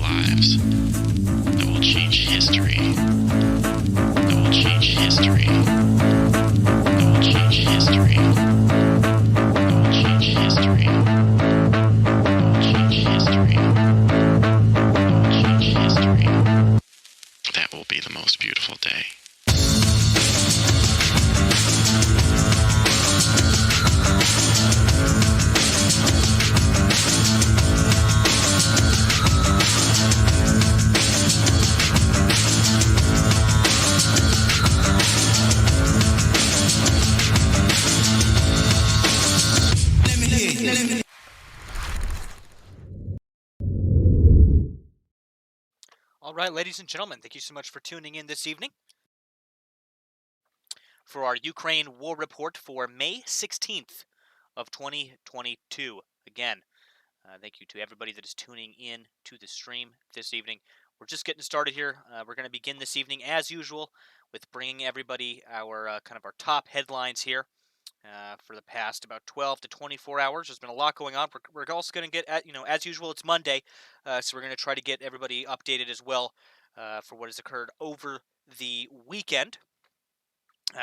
lives, that will change history, that will change history, that will change history, that will change history, that will change history, that will change history. That will be the most beautiful day. All right, ladies and gentlemen, thank you so much for tuning in this evening for our Ukraine war report for May 16th of 2022. Again, thank you to everybody that is tuning in to the stream this evening. We're just getting started here. We're going to begin this evening, as usual, with bringing everybody our our top headlines here for the past about 12 to 24 hours. There's been a lot going on. We're also going to get, as usual, it's Monday, so we're going to try to get everybody updated as well for what has occurred over the weekend.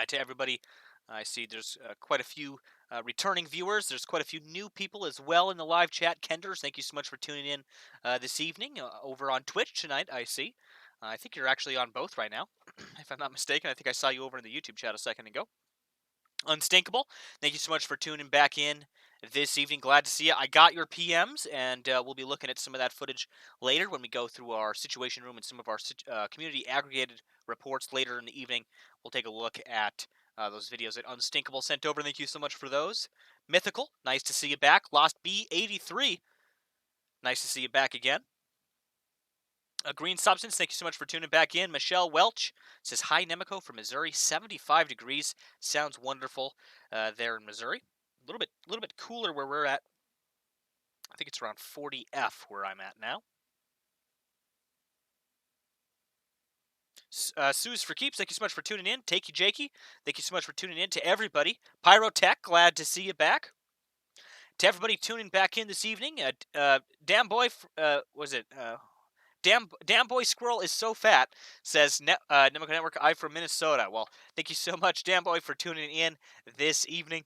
To everybody, I see there's quite a few returning viewers. There's quite a few new people as well in the live chat. Kenders, thank you so much for tuning in this evening over on Twitch tonight, I see. I think you're actually on both right now, if I'm not mistaken. I think I saw you over in the YouTube chat a second ago. Unstinkable, thank you so much for tuning back in this evening. Glad to see you. I got your PMs, and we'll be looking at some of that footage later when we go through our situation room and some of our community aggregated reports later in the evening. We'll take a look at those videos that Unstinkable sent over. Thank you so much for those. Mythical, nice to see you back. Lost B83, nice to see you back again. A Green Substance, thank you so much for tuning back in. Michelle Welch says, hi, Nemico from Missouri, 75 degrees. Sounds wonderful there in Missouri. A little bit cooler where we're at. I think it's around 40F where I'm at now. Sue's for Keeps, thank you so much for tuning in. Takey Jakey, thank you so much for tuning in. To everybody, Pyrotech, glad to see you back. To everybody tuning back in this evening, Damn Boy, Damn Boy Squirrel is so fat, says Nemico Network, I'm from Minnesota. Well, thank you so much, Damn Boy, for tuning in this evening.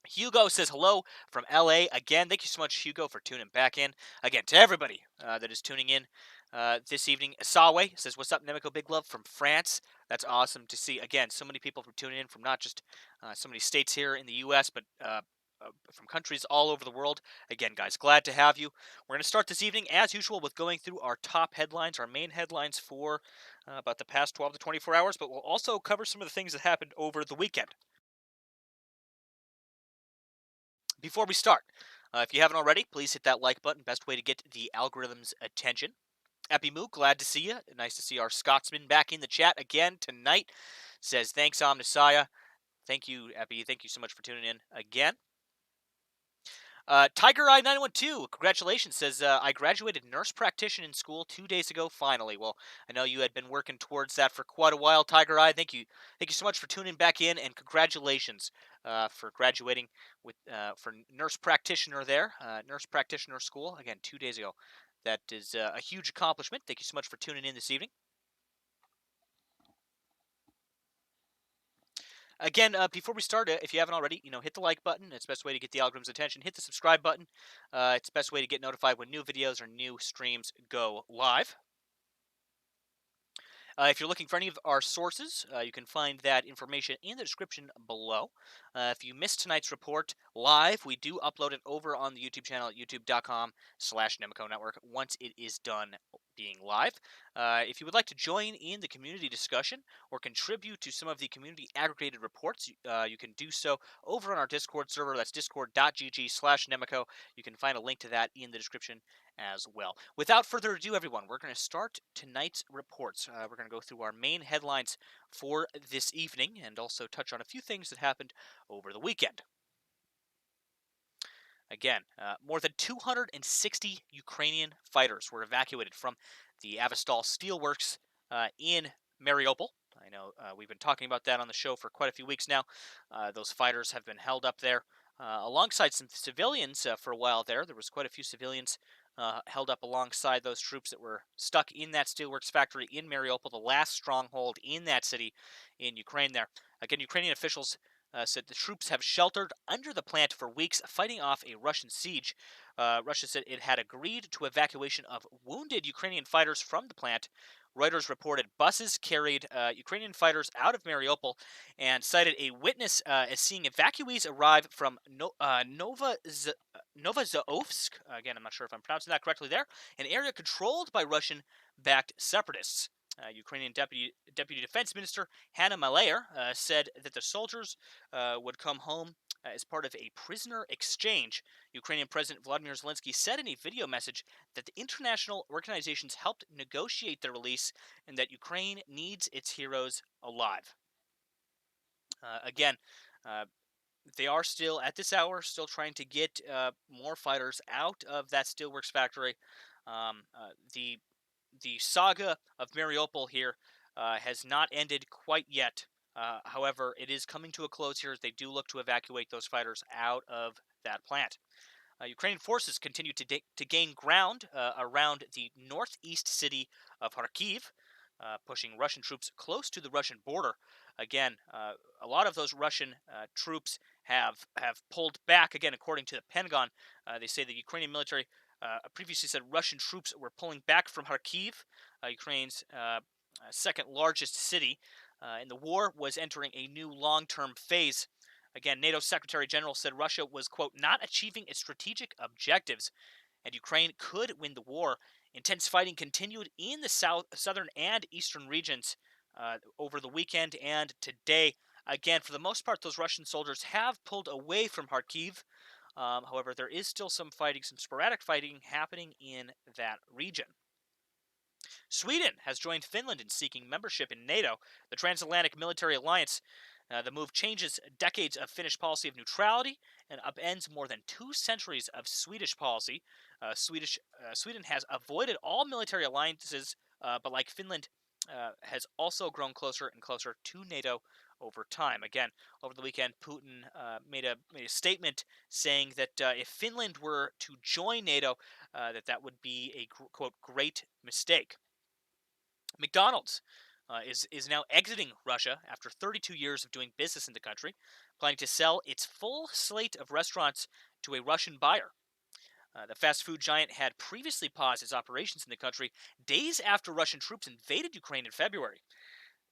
Hugo says hello from LA. Again, thank you so much, Hugo, for tuning back in. Again, to everybody that is tuning in this evening. Sawe says, what's up, Nemico? Big love from France. That's awesome to see. Again, so many people from tuning in from not just so many states here in the U.S., but from countries all over the world. Again, guys, glad to have you. We're going to start this evening, as usual, with going through our top headlines, our main headlines for about the past 12 to 24 hours, but we'll also cover some of the things that happened over the weekend. Before we start, if you haven't already, please hit that like button. Best way to get the algorithm's attention. Epimoo, glad to see you. Nice to see our Scotsman back in the chat again tonight. Says, thanks, Omnissiah. Thank you, Epi. Thank you so much for tuning in again. Tiger Eye 912, congratulations, says, I graduated nurse practitioner in school 2 days ago, finally. Well, I know you had been working towards that for quite a while, Tiger Eye. Thank you so much for tuning back in, and congratulations for graduating with for nurse practitioner there, nurse practitioner school, again, 2 days ago. That is a huge accomplishment. Thank you so much for tuning in this evening. Again, before we start, if you haven't already, hit the like button. It's the best way to get the algorithm's attention. Hit the subscribe button. It's the best way to get notified when new videos or new streams go live. If you're looking for any of our sources, you can find that information in the description below. If you missed tonight's report live, we do upload it over on the YouTube channel at youtube.com/Nemico Network once it is done being live. If you would like to join in the community discussion or contribute to some of the community aggregated reports, you can do so over on our Discord server. That's discord.gg/Nemico. You can find a link to that in the description as well. Without further ado, everyone, we're going to start tonight's reports. We're going to go through our main headlines for this evening and also touch on a few things that happened over the weekend. Again, more than 260 Ukrainian fighters were evacuated from the Avastal Steelworks in Mariupol. I know we've been talking about that on the show for quite a few weeks now. Those fighters have been held up there alongside some civilians for a while there. There was quite a few civilians held up alongside those troops that were stuck in that steelworks factory in Mariupol, the last stronghold in that city in Ukraine there. Again, Ukrainian officials said the troops have sheltered under the plant for weeks, fighting off a Russian siege. Russia said it had agreed to evacuation of wounded Ukrainian fighters from the plant. Reuters reported buses carried Ukrainian fighters out of Mariupol and cited a witness as seeing evacuees arrive from Novozaovsk. Again, I'm not sure if I'm pronouncing that correctly there, an area controlled by Russian-backed separatists. Ukrainian Deputy Defense Minister Hanna Maliar said that the soldiers would come home as part of a prisoner exchange. Ukrainian President Vladimir Zelensky said in a video message that the international organizations helped negotiate their release and that Ukraine needs its heroes alive. Again, uh, they are still, at this hour, still trying to get more fighters out of that steelworks factory. The saga of Mariupol here has not ended quite yet. However, it is coming to a close here as they do look to evacuate those fighters out of that plant. Ukrainian forces continue to gain ground around the northeast city of Kharkiv, pushing Russian troops close to the Russian border. Again, a lot of those Russian troops have pulled back. Again, according to the Pentagon, they say the Ukrainian military previously said Russian troops were pulling back from Kharkiv, Ukraine's second largest city, and the war was entering a new long-term phase. Again, NATO Secretary General said Russia was, quote, not achieving its strategic objectives, and Ukraine could win the war. Intense fighting continued in the southern and eastern regions over the weekend and today. Again, for the most part, those Russian soldiers have pulled away from Kharkiv. However, there is still some fighting, some sporadic fighting happening in that region. Sweden has joined Finland in seeking membership in NATO, the transatlantic military alliance. The move changes decades of Finnish policy of neutrality and upends more than 2 centuries of Swedish policy. Sweden has avoided all military alliances, but like Finland, has also grown closer and closer to NATO over time. Again, over the weekend, Putin made a statement saying that if Finland were to join NATO, that would be a, quote, great mistake. McDonald's is now exiting Russia after 32 years of doing business in the country, planning to sell its full slate of restaurants to a Russian buyer. The fast food giant had previously paused its operations in the country days after Russian troops invaded Ukraine in February.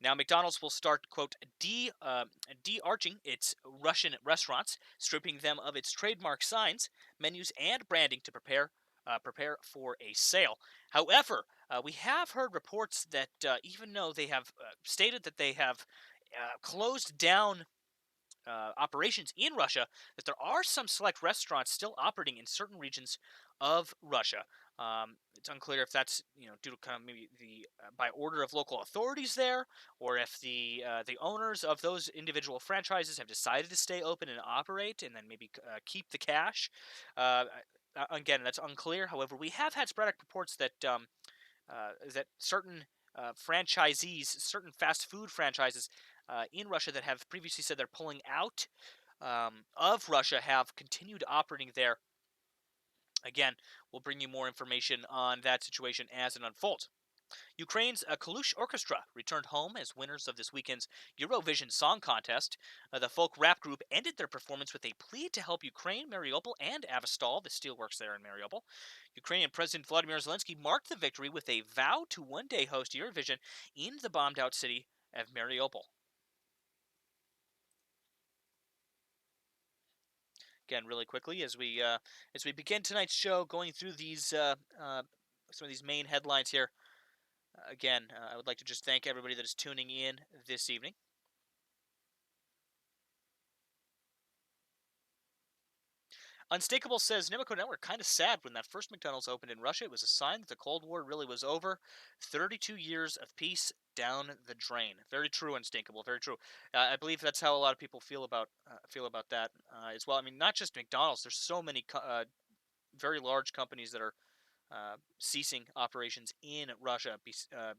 Now, McDonald's will start, quote, de-arching its Russian restaurants, stripping them of its trademark signs, menus, and branding to prepare for a sale. However, we have heard reports that even though they have stated that they have closed down operations in Russia, that there are some select restaurants still operating in certain regions of Russia. It's unclear if that's due to kind of maybe the by order of local authorities there, or if the owners of those individual franchises have decided to stay open and operate, and then maybe keep the cash. Again, that's unclear. However, we have had sporadic reports that that certain franchisees, certain fast food franchises in Russia that have previously said they're pulling out of Russia have continued operating there. Again, we'll bring you more information on that situation as it unfolds. Ukraine's Kalush Orchestra returned home as winners of this weekend's Eurovision Song Contest. The folk rap group ended their performance with a plea to help Ukraine, Mariupol, and Avastal, the steelworks there in Mariupol. Ukrainian President Vladimir Zelensky marked the victory with a vow to one day host Eurovision in the bombed-out city of Mariupol. Again, really quickly, as we begin tonight's show, going through these some of these main headlines here. Again, I would like to just thank everybody that is tuning in this evening. Unstakeable says, Nemico Network, kind of sad when that first McDonald's opened in Russia. It was a sign that the Cold War really was over. 32 years of peace down the drain. Very true, Unstakeable. Very true. I believe that's how a lot of people feel about that as well. I mean, not just McDonald's. There's so many very large companies that are ceasing operations in Russia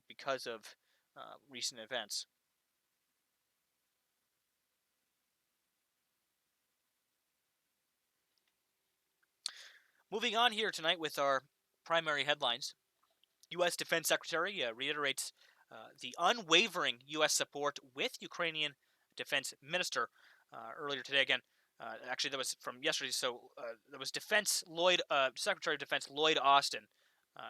because of recent events. Moving on here tonight with our primary headlines. U.S. Defense Secretary reiterates the unwavering U.S. support with Ukrainian Defense Minister earlier today. Again, actually, that was from yesterday. So that was Secretary of Defense Lloyd Austin.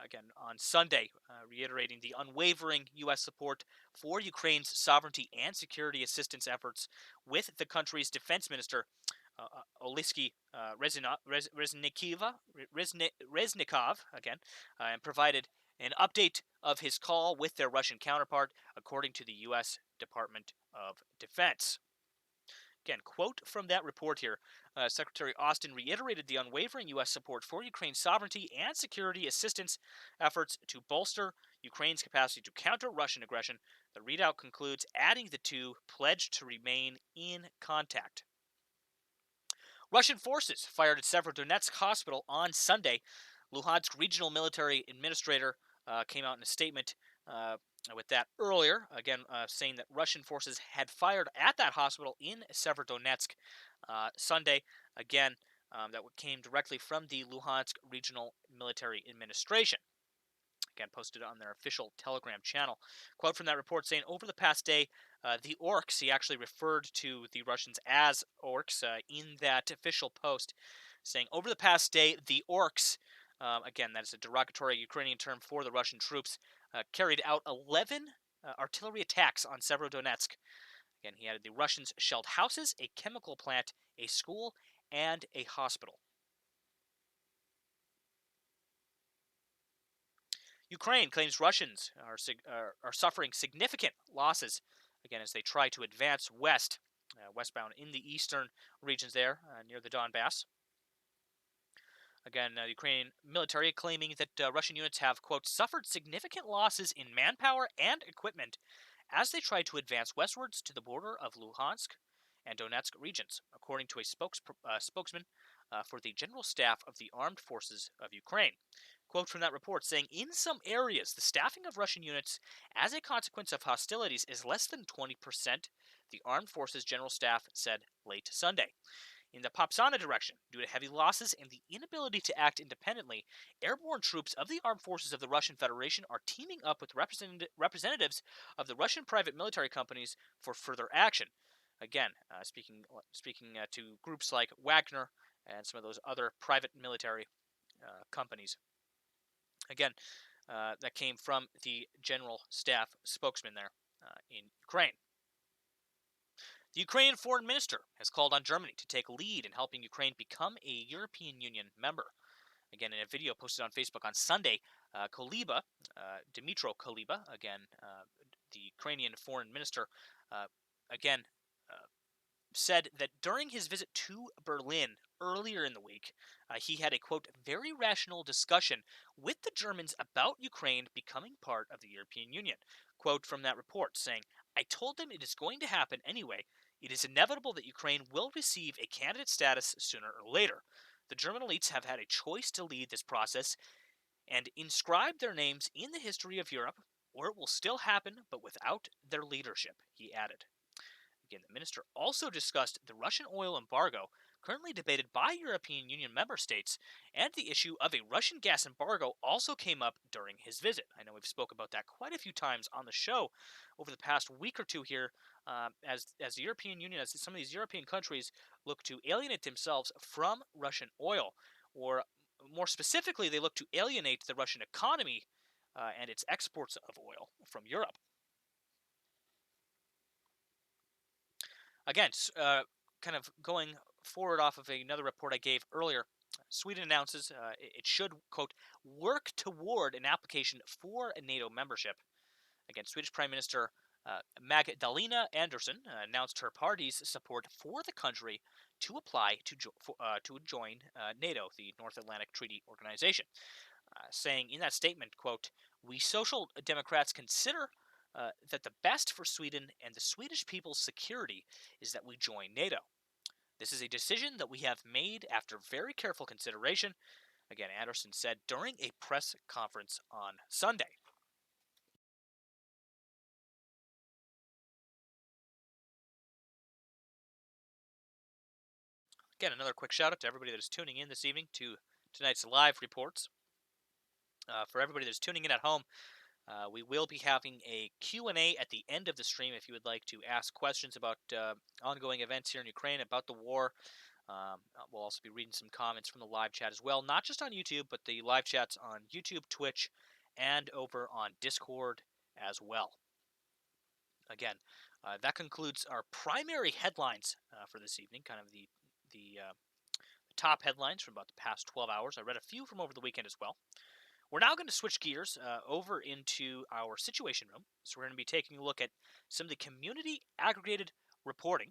Again, on Sunday, reiterating the unwavering U.S. support for Ukraine's sovereignty and security assistance efforts with the country's defense minister, Oleksiy Reznikov, again, and provided an update of his call with their Russian counterpart, according to the U.S. Department of Defense. Again, quote from that report here, Secretary Austin reiterated the unwavering U.S. support for Ukraine's sovereignty and security assistance efforts to bolster Ukraine's capacity to counter Russian aggression. The readout concludes, adding the two pledged to remain in contact. Russian forces fired at Severodonetsk Hospital on Sunday. Luhansk Regional Military Administrator came out in a statement with that earlier, again saying that Russian forces had fired at that hospital in Severodonetsk Sunday. Again, that came directly from the Luhansk Regional Military Administration. Again, posted on their official Telegram channel. Quote from that report saying, over the past day, the orcs, he actually referred to the Russians as orcs in that official post, saying, over the past day, the orcs, again, that is a derogatory Ukrainian term for the Russian troops, carried out 11 artillery attacks on Severodonetsk. Again, he added the Russians shelled houses, a chemical plant, a school, and a hospital. Ukraine claims Russians are suffering significant losses, again, as they try to advance westbound in the eastern regions there near the Donbass. Again, the Ukrainian military claiming that Russian units have, quote, suffered significant losses in manpower and equipment as they try to advance westwards to the border of Luhansk and Donetsk regions, according to a spokesman for the General Staff of the Armed Forces of Ukraine. Quote from that report saying, in some areas, the staffing of Russian units as a consequence of hostilities is less than 20%, the Armed Forces General Staff said late Sunday. In the Popsana direction, due to heavy losses and the inability to act independently, airborne troops of the armed forces of the Russian Federation are teaming up with representatives of the Russian private military companies for further action. Again, speaking to groups like Wagner and some of those other private military companies. Again, that came from the General Staff spokesman there in Ukraine. The Ukrainian foreign minister has called on Germany to take lead in helping Ukraine become a European Union member. Again, in a video posted on Facebook on Sunday, Dmytro Kuleba, again, the Ukrainian foreign minister, again, said that during his visit to Berlin earlier in the week, he had a, quote, very rational discussion with the Germans about Ukraine becoming part of the European Union. Quote from that report saying, I told them it is going to happen anyway. It is inevitable that Ukraine will receive a candidate status sooner or later. The German elites have had a choice to lead this process and inscribe their names in the history of Europe, or it will still happen, but without their leadership, he added. Again, the minister also discussed the Russian oil embargo currently debated by European Union member states, and the issue of a Russian gas embargo also came up during his visit. I know we've spoke about that quite a few times on the show over the past week or two here, as the European Union, as some of these European countries look to alienate themselves from Russian oil, or more specifically, they look to alienate the Russian economy and its exports of oil from Europe. Again, kind of going forward off of another report I gave earlier, Sweden announces it should, quote, work toward an application for a NATO membership. Again, Swedish Prime Minister Magdalena Andersson announced her party's support for the country to apply to join NATO, the North Atlantic Treaty Organization, saying in that statement, quote, we Social Democrats consider that the best for Sweden and the Swedish people's security is that we join NATO. This is a decision that we have made after very careful consideration, again, Andersson said during a press conference on Sunday. Again, another quick shout out to everybody that is tuning in this evening to tonight's live reports. For everybody that's tuning in at home, we will be having a Q&A at the end of the stream if you would like to ask questions about ongoing events here in Ukraine, about the war. We'll also be reading some comments from the live chat as well, not just on YouTube, but the live chats on YouTube, Twitch, and over on Discord as well. Again, that concludes our primary headlines for this evening, kind of the top headlines from about the past 12 hours. I read a few from over the weekend as well. We're now going to switch gears over into our Situation Room. So we're going to be taking a look at some of the community aggregated reporting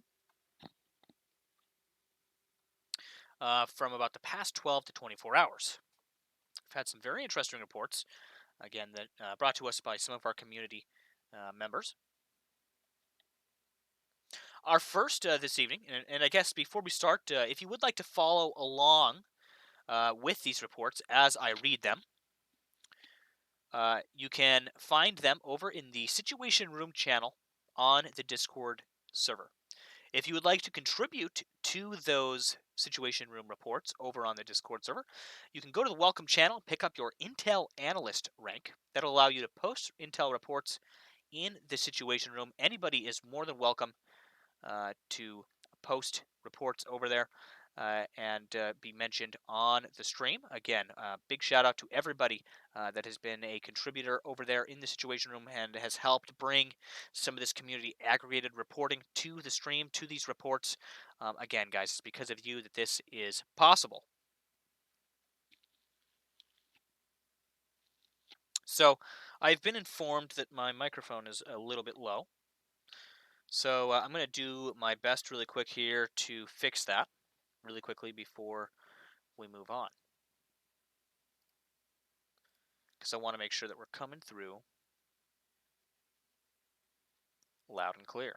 from about the past 12 to 24 hours. We've had some very interesting reports, again, that brought to us by some of our community members. Our first this evening, and I guess before we start, if you would like to follow along with these reports as I read them, you can find them over in the Situation Room channel on the Discord server. If you would like to contribute to those Situation Room reports over on the Discord server, you can go to the Welcome channel, pick up your Intel Analyst rank. That'll allow you to post Intel reports in the Situation Room. Anybody is more than welcome to post reports over there and be mentioned on the stream. Again, big shout out to everybody that has been a contributor over there in the Situation Room and has helped bring some of this community aggregated reporting to the stream, to these reports. Again, guys, it's because of you that this is possible. So I've been informed that my microphone is a little bit low. So I'm going to do my best really quick here to fix that really quickly before we move on, because I want to make sure that we're coming through loud and clear.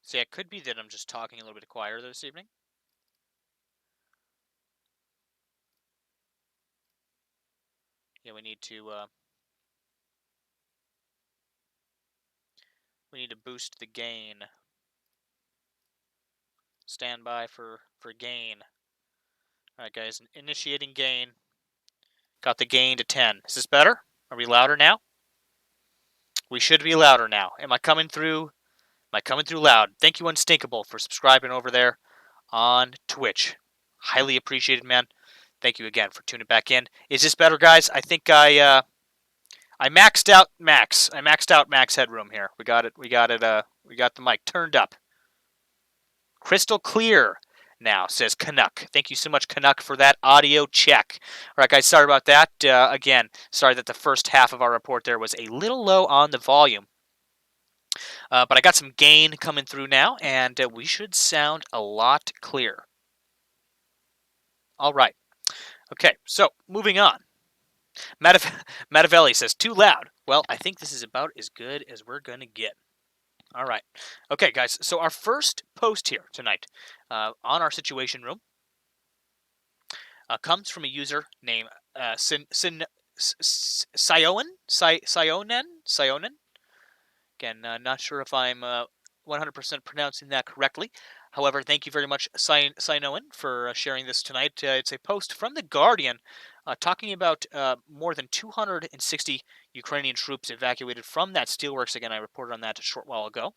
See, it could be that I'm just talking a little bit quieter this evening. Yeah, we need to boost the gain. Stand by for gain. All right, guys, initiating gain. Got the gain to 10. Is this better? Are we louder now? We should be louder now. Am I coming through? Am I coming through loud? Thank you, Unstinkable, for subscribing over there on Twitch. Highly appreciated, man. Thank you again for tuning back in. Is this better, guys? I think I maxed out Max. I maxed out Max headroom here. We got it. We got the mic turned up. Crystal clear now, says Canuck. Thank you so much, Canuck, for that audio check. All right, guys, sorry about that. Again, sorry that the first half of our report there was a little low on the volume. But I got some gain coming through now, and we should sound a lot clearer. All right. Okay, so moving on. Matavelli says, too loud. Well, I think this is about as good as we're going to get. All right. Okay, guys, so our first post here tonight on our Situation Room comes from a user named Sionen. Again, not sure if I'm 100% pronouncing that correctly. However, thank you very much, Sionen, for sharing this tonight. It's a post from The Guardian talking about more than 260 Ukrainian troops evacuated from that steelworks. Again, I reported on that a short while ago.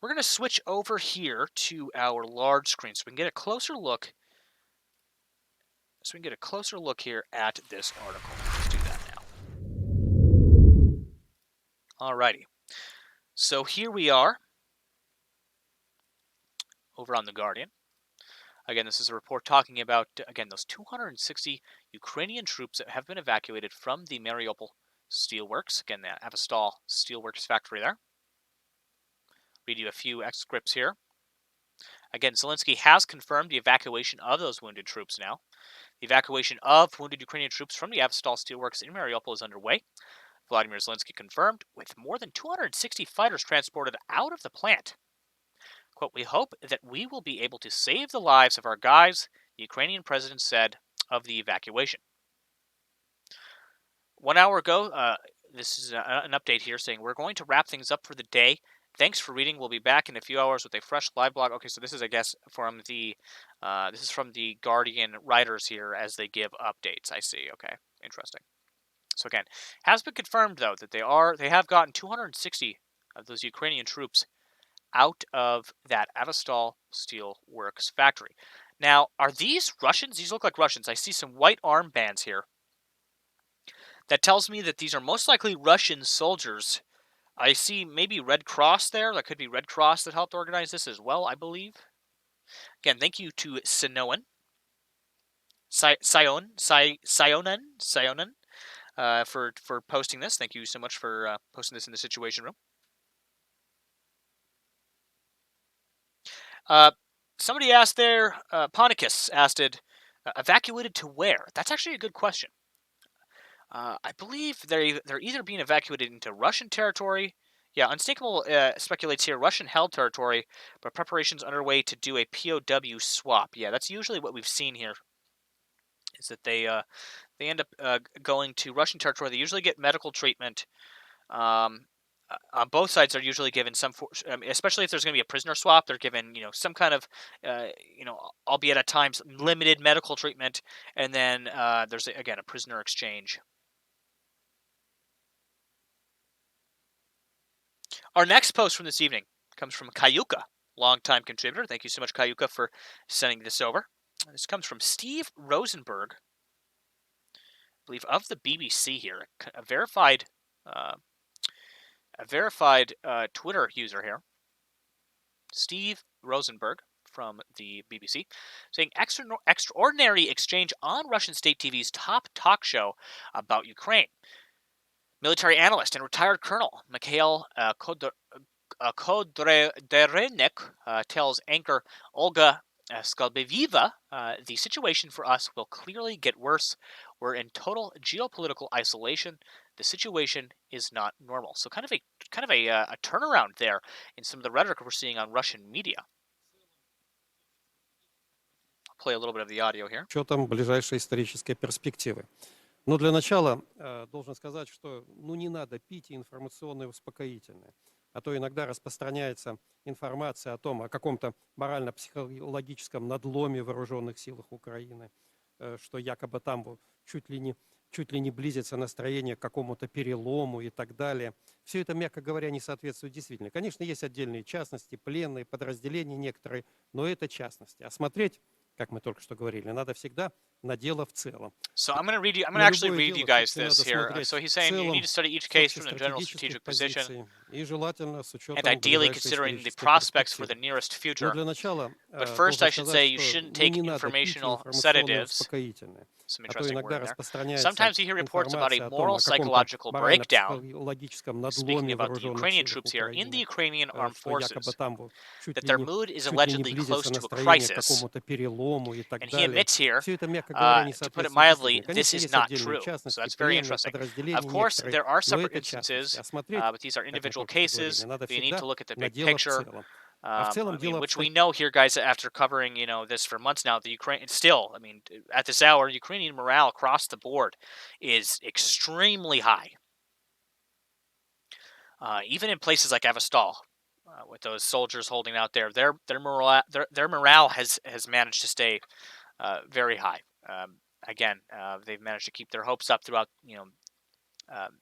We're going to switch over here to our large screen so we can get a closer look. Here at this article. Let's do that now. Alrighty. So here we are over on The Guardian. Again, this is a report talking about, again, those 260 Ukrainian troops that have been evacuated from the Mariupol steelworks. Again, the Azov steelworks factory there. Read you a few excerpts here. Again, Zelensky has confirmed the evacuation of those wounded troops now. The evacuation of wounded Ukrainian troops from the Azov steelworks in Mariupol is underway. Vladimir Zelensky confirmed, with more than 260 fighters transported out of the plant. Quote, we hope that we will be able to save the lives of our guys, the Ukrainian president said of the evacuation. 1 hour ago, this is an update here saying we're going to wrap things up for the day. Thanks for reading. We'll be back in a few hours with a fresh live blog. Okay, so this is, I guess, from the Guardian writers here as they give updates. I see. Okay, interesting. So again, has been confirmed though that they have gotten 260 of those Ukrainian troops out of that Azov Steel Works factory. Now, are these Russians? These look like Russians. I see some white armbands here. That tells me that these are most likely Russian soldiers. I see maybe Red Cross there. That could be Red Cross that helped organize this as well, I believe. Again, thank you to Sinoan. Sionen, for posting this. Thank you so much for posting this in the Situation Room. Somebody asked there, Ponicus asked it, evacuated to where? That's actually a good question. I believe they're either being evacuated into Russian territory. Yeah, Unstable speculates here Russian-held territory, but preparations underway to do a POW swap. Yeah, that's usually what we've seen here. Is that they end up going to Russian territory. They usually get medical treatment. On both sides, they're usually given some, especially if there's going to be a prisoner swap, they're given some kind of albeit at times limited medical treatment, and then there's again a prisoner exchange. Our next post from this evening comes from Kayuka, longtime contributor. Thank you so much, Kayuka, for sending this over. This comes from Steve Rosenberg, I believe, of the BBC here, a verified Twitter user here. Steve Rosenberg from the BBC, saying extraordinary exchange on Russian state TV's top talk show about Ukraine. Military analyst and retired colonel Mikhail Kodrenik tells anchor Olga Skalbeviva, the situation for us will clearly get worse. We're in total geopolitical isolation. The situation is not normal. So kind of a turnaround there in some of the rhetoric we're seeing on Russian media. I'll play a little bit of the audio here. Учетом ближайшей исторической перспективы. Но для начала должен сказать, что не надо пить информационные успокоительные. А то иногда распространяется информация о каком-то морально-психологическом надломе в вооруженных силах Украины, что якобы там чуть ли не близится настроение к какому-то перелому и так далее. Все это, мягко говоря, не соответствует действительно. Конечно, есть отдельные частности, пленные, подразделения некоторые, но это частности. А смотреть, как мы только что говорили, надо всегда на дело в целом. So I'm going to actually read you guys this here. So he's saying you need to study each case from the general strategic position and ideally considering the prospects for the nearest future. But first I should say you shouldn't take informational sedatives. Some interesting word there. Sometimes you hear reports about a moral psychological breakdown, speaking about the Ukrainian troops here, in the Ukrainian armed forces, that their mood is allegedly close to a crisis. And he admits here, to put it mildly, this is not true. So that's very interesting. Of course, there are separate instances, but these are individual cases. You need to look at the big picture. Which we know here, guys, after covering this for months now, the Ukraine still, at this hour, Ukrainian morale across the board is extremely high. Even in places like Azov, with those soldiers holding out there, their morale has managed to stay very high. Again, they've managed to keep their hopes up throughout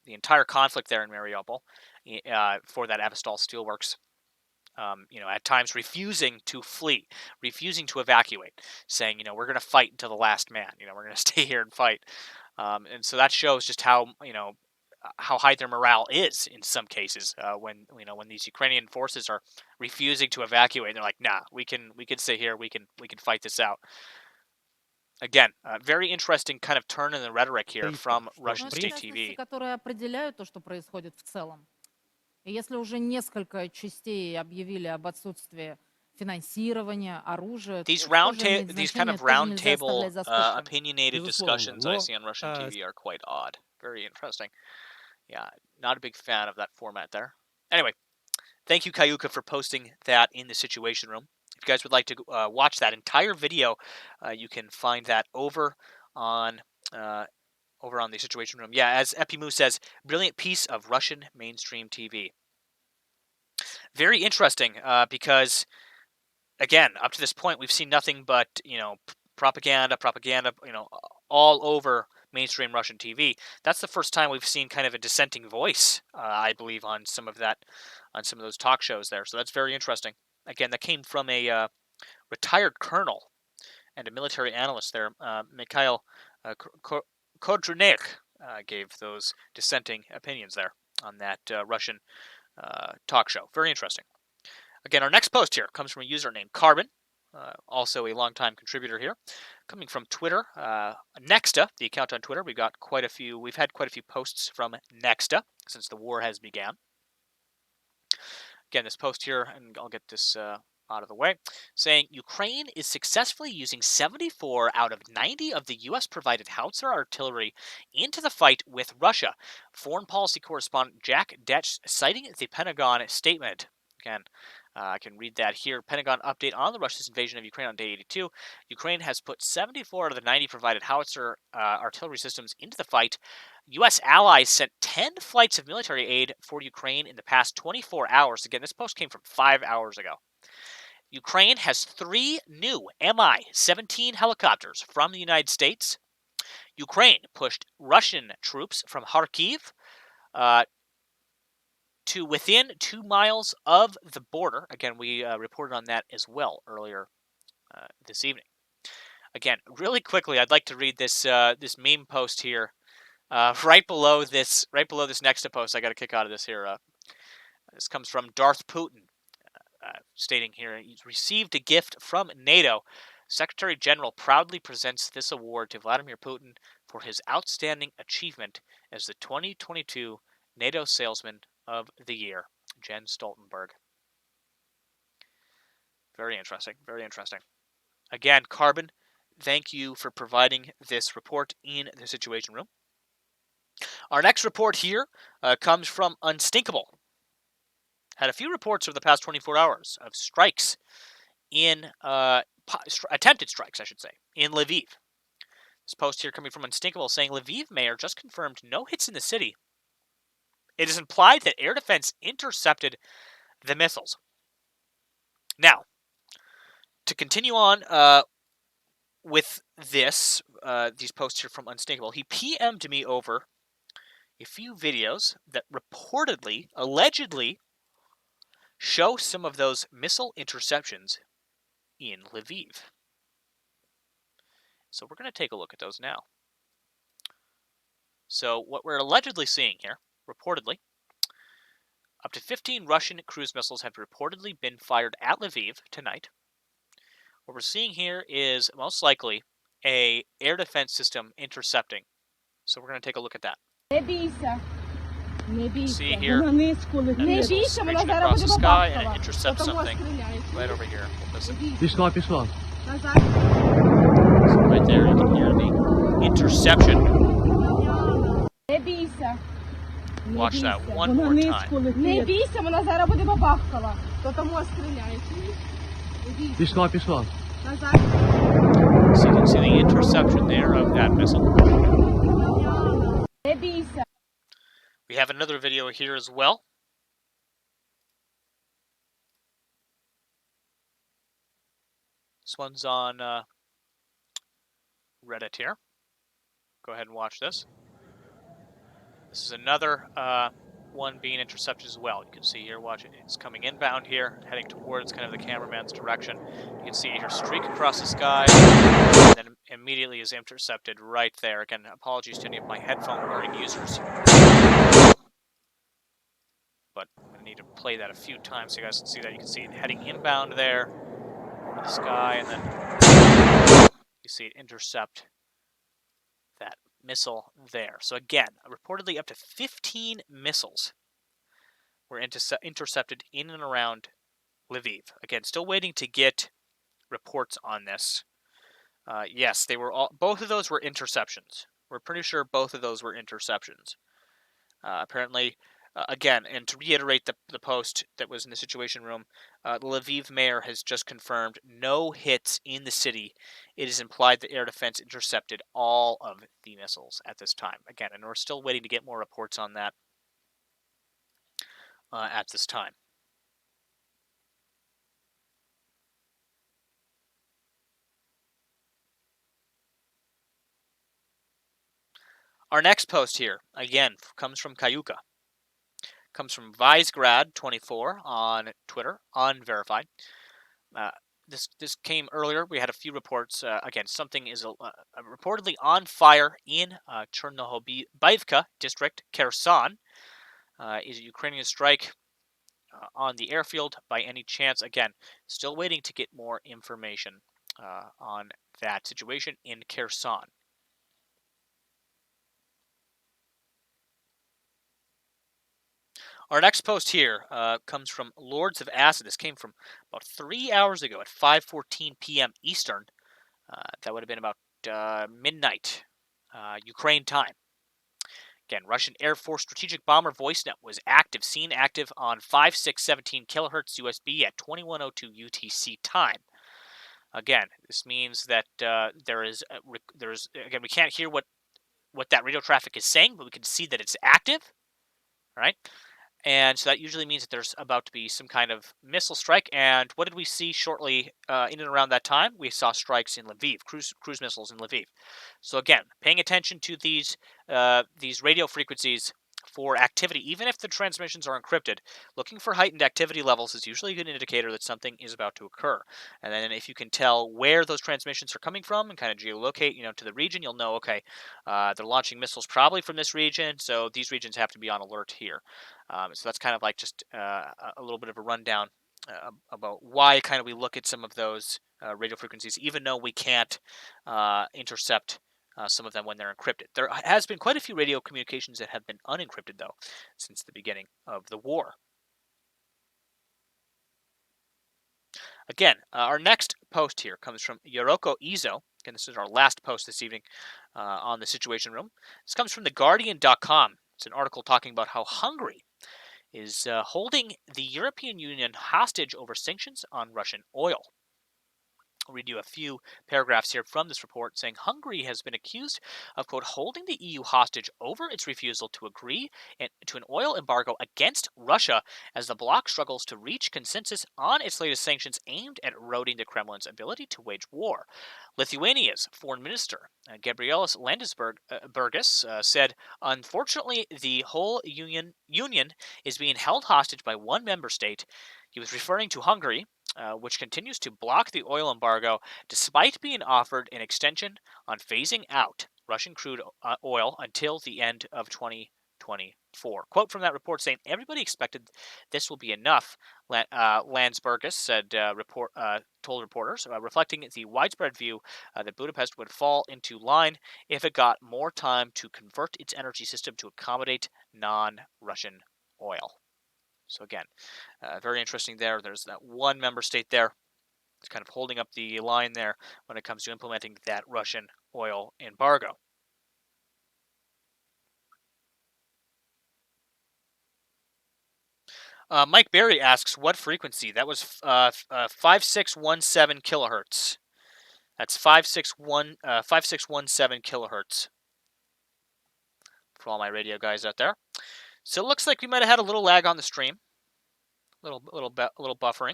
the entire conflict there in Mariupol for that Azov Steelworks. At times refusing to flee, refusing to evacuate, saying, we're going to fight until the last man. We're going to stay here and fight. And so that shows just how high their morale is in some cases when these Ukrainian forces are refusing to evacuate. They're like, nah, we can stay here. We can fight this out. Again, very interesting kind of turn in the rhetoric here from Russian state TV. И если уже несколько частей объявили об отсутствии финансирования, оружия, these kind of round table opinionated discussions I see on Russian TV are quite odd. Very interesting. Yeah, not a big fan of that format there. Anyway, thank you, Kayuka, for posting that in the Situation Room. If you guys would like to watch that entire video, you can find that over on over on the Situation Room. Yeah, as Epimu says, brilliant piece of Russian mainstream TV. Very interesting, because, again, up to this point, we've seen nothing but, propaganda, all over mainstream Russian TV. That's the first time we've seen kind of a dissenting voice, I believe, on some of those talk shows there. So that's very interesting. Again, that came from a retired colonel and a military analyst there, Mikhail Kodrunek, gave those dissenting opinions there on that Russian talk show. Very interesting. Again, our next post here comes from a user named Carbon, also a longtime contributor here, coming from Twitter. Nexta, the account on Twitter, we've had quite a few posts from Nexta since the war has begun. Again, this post here, and I'll get this out of the way, saying Ukraine is successfully using 74 out of 90 of the U.S.-provided howitzer artillery into the fight with Russia. Foreign policy correspondent Jack Detch citing the Pentagon statement. Again, I can read that here. Pentagon update on the Russia's invasion of Ukraine on day 82. Ukraine has put 74 out of the 90 provided howitzer artillery systems into the fight. U.S. allies sent 10 flights of military aid for Ukraine in the past 24 hours. Again, this post came from 5 hours ago. Ukraine has 3 new Mi-17 helicopters from the United States. Ukraine pushed Russian troops from Kharkiv to within 2 miles of the border. Again, we reported on that as well earlier this evening. Again, really quickly, I'd like to read this this meme post here right below this next post. I got a kick out of this here. This comes from Darth Putin, stating here, he's received a gift from NATO. Secretary General proudly presents this award to Vladimir Putin for his outstanding achievement as the 2022 NATO Salesman of the Year, Jens Stoltenberg. Very interesting, very interesting. Again, Carbon, thank you for providing this report in the Situation Room. Our next report here comes from Unstinkable. Had a few reports over the past 24 hours of strikes in, attempted strikes, I should say, in Lviv. This post here coming from Unstinkable saying Leviev Mayor just confirmed no hits in the city. It is implied that air defense intercepted the missiles. Now, to continue on with this, these posts here from Unstinkable, he PM'd me over a few videos that reportedly, allegedly, show some of those missile interceptions in Lviv. So we're going to take a look at those now. So what we're allegedly seeing here, reportedly, up to 15 Russian cruise missiles have reportedly been fired at Lviv tonight. What we're seeing here is most likely a air defense system intercepting. So we're going to take a look at that. See here, that missile's reaching across the sky and it intercepts something right over here. Listen. So right there, you can hear the interception. Watch that one more time. So you can see the interception there of that missile. We have another video here as well. This one's on Reddit here. Go ahead and watch this. This is another one being intercepted as well. You can see here, watch it. It's coming inbound here, heading towards kind of the cameraman's direction. You can see it here streak across the sky, and then immediately is intercepted right there. Again, apologies to any of my headphone-wearing users. But I'm going to need to play that a few times so you guys can see that. You can see it heading inbound there, over the sky, and then you see it intercept that missile there. So again, reportedly up to 15 missiles were intercepted in and around Lviv. Again, still waiting to get reports on this. Yes, they were both of those were interceptions. We're pretty sure both of those were interceptions. Apparently, again, and to reiterate the post that was in the Situation Room, the Lviv mayor has just confirmed no hits in the city it is implied that air defense intercepted all of the missiles at this time. Again, and we're still waiting to get more reports on that at this time. Our next post here, again, comes from Kayuka. Comes from Visegrad24 on Twitter, unverified. This came earlier. We had a few reports. Again, something is reportedly on fire in Chernohobivka district, Kherson. Is a Ukrainian strike on the airfield by any chance? Again, still waiting to get more information on that situation in Kherson. Our next post here comes from Lords of Acid. This came from about 3 hours ago at 5:14 p.m. Eastern. That would have been about midnight Ukraine time. Again, Russian Air Force strategic bomber VoiceNet was active, seen active on 5617 kilohertz USB at 21:02 UTC time. Again, this means that there's again, we can't hear what that radio traffic is saying, but we can see that it's active. Right? And so that usually means that there's about to be some kind of missile strike. And what did we see shortly in and around that time? We saw strikes in Lviv, cruise missiles in Lviv. So again, paying attention to these radio frequencies for activity, even if the transmissions are encrypted, looking for heightened activity levels is usually a good indicator that something is about to occur. And then if you can tell where those transmissions are coming from and kind of geolocate, to the region, you'll know, okay, they're launching missiles probably from this region, so these regions have to be on alert here. So that's kind of like just a little bit of a rundown about why kind of we look at some of those radio frequencies, even though we can't intercept some of them when they're encrypted. There has been quite a few radio communications that have been unencrypted, though, since the beginning of the war. Again, our next post here comes from Yoroko Izo. Again, this is our last post this evening on the Situation Room. This comes from theguardian.com. It's an article talking about how Hungary is holding the European Union hostage over sanctions on Russian oil. I'll read you a few paragraphs here from this report saying Hungary has been accused of, quote, holding the EU hostage over its refusal to agree to an oil embargo against Russia as the bloc struggles to reach consensus on its latest sanctions aimed at eroding the ability to wage war. Lithuania's foreign minister, Gabrielis Landsbergis, said, unfortunately, the whole union is being held hostage by one member state. He was referring to Hungary, which continues to block the oil embargo despite being offered an extension on phasing out Russian crude oil until the end of 2024. Quote from that report saying, everybody expected this will be enough, Landsbergis said, told reporters, reflecting the widespread view that Budapest would fall into line if it got more time to convert its energy system to accommodate non-Russian oil. So again, very interesting there. There's that one member state there that's kind of holding up the line there when it comes to implementing that Russian oil embargo. Mike Berry asks, what frequency? That was 5617 kilohertz. That's 5617 kilohertz for all my radio guys out there. So it looks like we might have had a little lag on the stream, little buffering.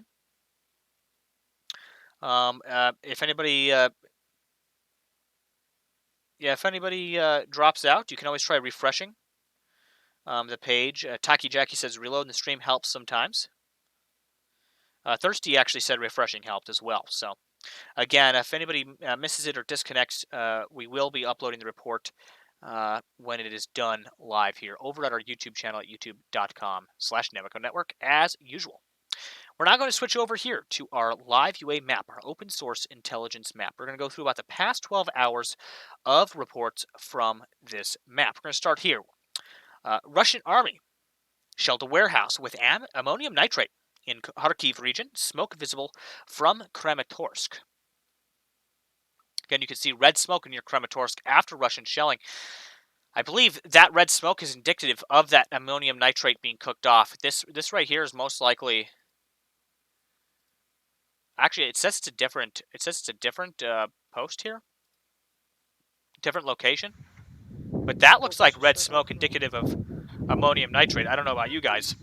If anybody, drops out, you can always try refreshing the page. Taki Jackie says reloading the stream helps sometimes. Thirsty actually said refreshing helped as well. So again, if anybody misses it or disconnects, we will be uploading the report when it is done live here over at our YouTube channel at youtube.com/Nemico Network as usual. We're now going to switch over here to our live UA map, our open source intelligence map. We're going to go through about the past 12 hours of reports from this map. We're going to start here. Russian army shelled a warehouse with ammonium nitrate in Kharkiv region, smoke visible from Kramatorsk. Again, you can see red smoke near Kramatorsk after Russian shelling. I believe that red smoke is indicative of that ammonium nitrate being cooked off. This right here is most likely. Actually, it says it's a different post here. Different location. But that looks like red smoke indicative of ammonium nitrate. I don't know about you guys.